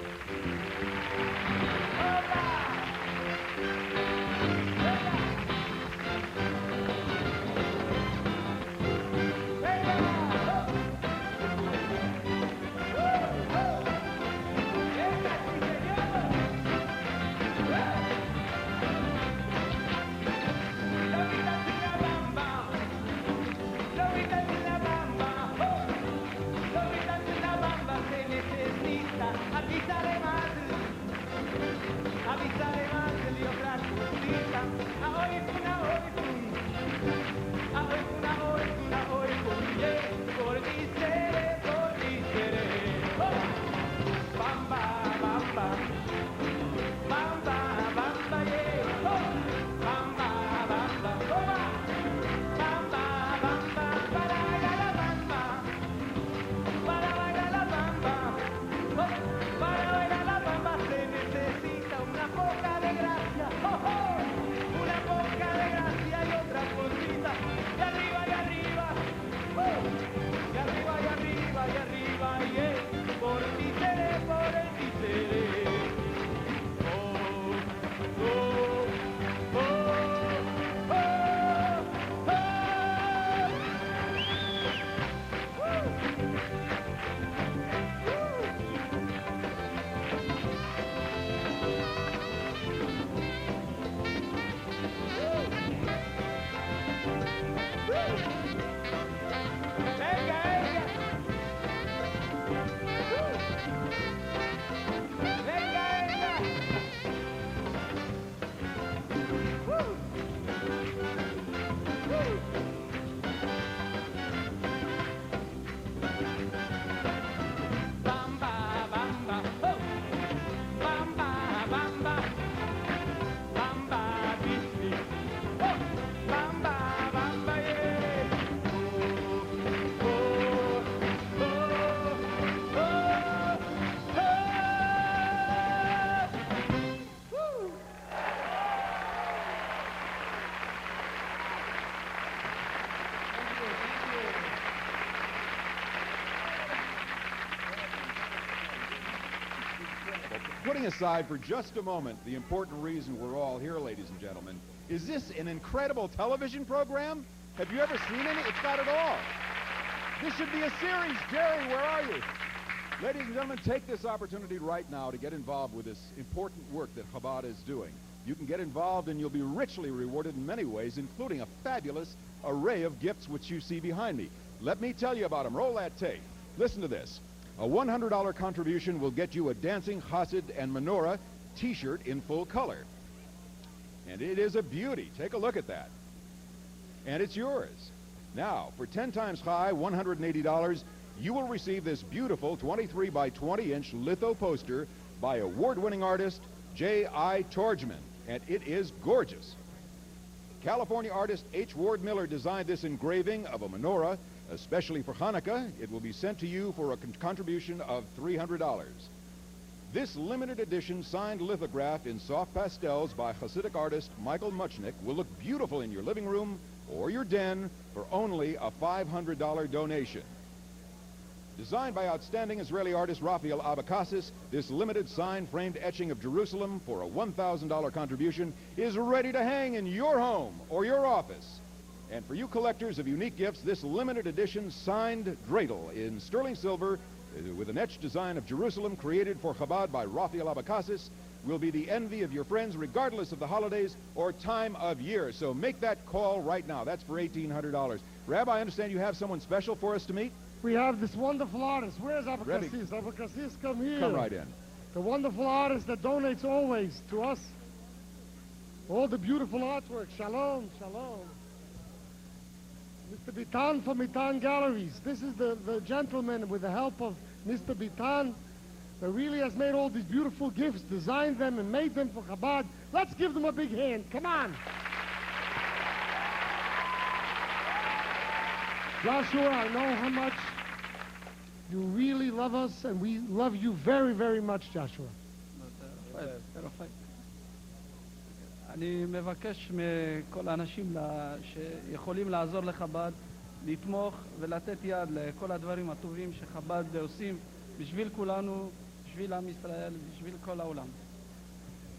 Avisaré más, Dios gracias. putting aside for just a moment the important reason we're all here, ladies and gentlemen, is this an incredible television program? Have you ever seen any? It's got it all. This should be a series. Jerry, where are you? Ladies and gentlemen, take this opportunity right now to get involved with this important work that Chabad is doing. You can get involved and you'll be richly rewarded in many ways, including a fabulous array of gifts which you see behind me. Let me tell you about them. Roll that tape. Listen to this. A $100 contribution will get you a dancing Chassid and menorah t-shirt in full color. And it is a beauty. Take a look at that. And it's yours. Now, for 10 times high, $180, you will receive this beautiful 23 by 20 inch litho poster by award-winning artist J.I. Torgman, and it is gorgeous. California artist H. Ward Miller designed this engraving of a menorah, especially for Hanukkah. It will be sent to you for a contribution of $300. This limited edition signed lithograph in soft pastels by Hasidic artist Michael Muchnick will look beautiful in your living room or your den for only a $500 donation. Designed by outstanding Israeli artist Raphael Abakassis, this limited signed framed etching of Jerusalem for a $1,000 contribution is ready to hang in your home or your office. And for you collectors of unique gifts, this limited edition signed dreidel in sterling silver with an etched design of Jerusalem created for Chabad by Raphael Abakassis will be the envy of your friends regardless of the holidays or time of year. So make that call right now. That's for $1,800. Rabbi, I understand you have someone special for us to meet? We have this wonderful artist. Where's Ready. Abakassis? Abakassis, come here. Come right in. The wonderful artist that donates always to us. All the beautiful artwork. Shalom, shalom. Mr. Bitan from Bitan Galleries. This is the gentleman with the help of Mr. Bitan that really has made all these beautiful gifts, designed them and made them for Chabad. Let's give them a big hand. Come on. Joshua, I know how much you really love us, and we love you very, very much, Joshua. אני מבקש מכל האנשים שיכולים לעזור לחב"ד, לתמוך ולתת יד לכל הדברים הטובים שחב"ד עושים בשביל כולנו, בשביל עם ישראל, בשביל כל העולם.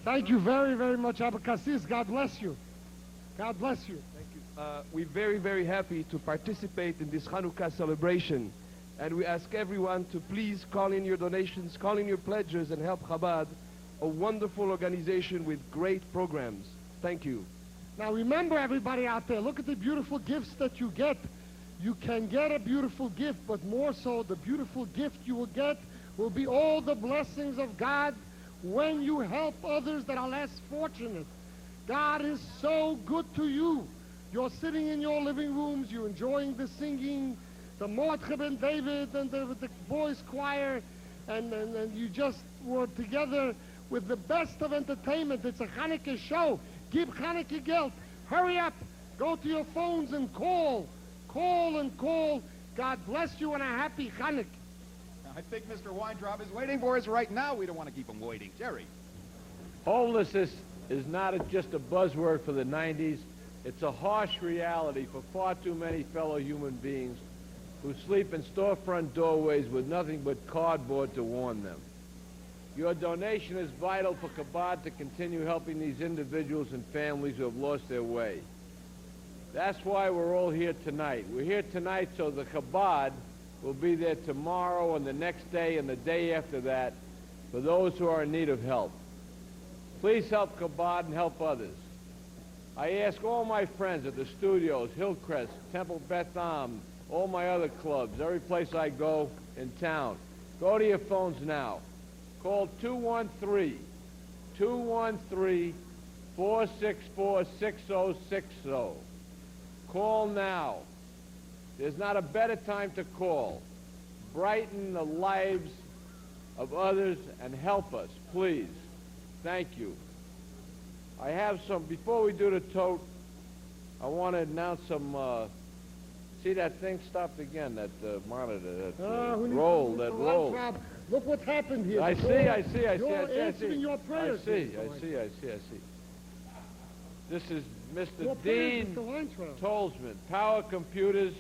Thank you very, very much, Abakassis. God bless you. God bless you. Thank you. We're very, very happy to participate in this Hanukkah celebration. And we ask everyone to please call in your donations, call in your pledges, and help Chabad, a wonderful organization with great programs. Thank you. Now remember, everybody out there, look at the beautiful gifts that you get. You can get a beautiful gift, but more so, the beautiful gift you will get will be all the blessings of God when you help others that are less fortunate. God is so good to you. You're sitting in your living rooms, you're enjoying the singing, the Mordechai ben David and the boys choir, and you just were together with the best of entertainment. It's a Hanukkah show. Give Hanukkah geld. Hurry up. Go to your phones and call. Call and call. God bless you and a happy Hanukkah. I think Mr. Weintraub is waiting for us right now. We don't want to keep him waiting. Jerry. Homelessness is not just a buzzword for the 90s. It's a harsh reality for far too many fellow human beings who sleep in storefront doorways with nothing but cardboard to warm them. Your donation is vital for Chabad to continue helping these individuals and families who have lost their way. That's why we're all here tonight. We're here tonight so the Chabad will be there tomorrow and the next day and the day after that for those who are in need of help. Please help Chabad and help others. I ask all my friends at the studios, Hillcrest, Temple Beth Am, all my other clubs, every place I go in town, go to your phones now. Call 213-464-6060. Call now. There's not a better time to call. Brighten the lives of others and help us, please. Thank you. I have some, before we do the tote, I want to announce some, see that thing stopped again, that monitor, that roll. Look what's happened here. I see. You're answering your prayers. I see. This is Mr. Dean Tolzman, Power Computers,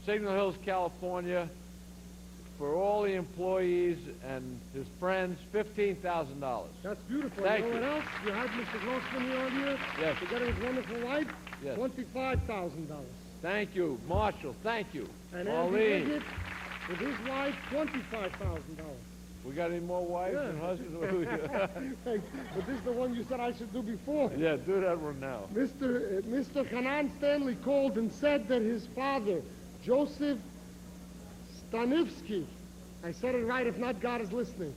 Signal Hills, California. for all the employees and his friends, $15,000. That's beautiful. Thank you know you. what else? You had Mr. Grossman here earlier. Yes. Together with his wonderful wife. Yes. $25,000. Thank you, Marshall. Thank you. And Andy Pauline. Liggett with his wife, $25,000. We got any more wives and husbands? Hey, but this is the one you said I should do before. Yeah, do that one now. Mr. Hanan Stanley called and said that his father, Joseph Stanivsky, I said it right, if not, God is listening,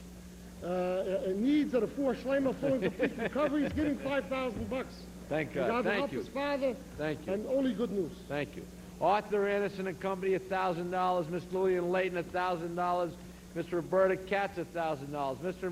needs of the four Shlema full and complete recovery. He's getting $5,000. Thank God God. will Thank help you. his father. Thank you. And only good news. Thank you. Arthur Anderson and Company, $1,000. Miss Lillian Layton, $1,000. Mr. Roberta Katz, $1,000. Mr.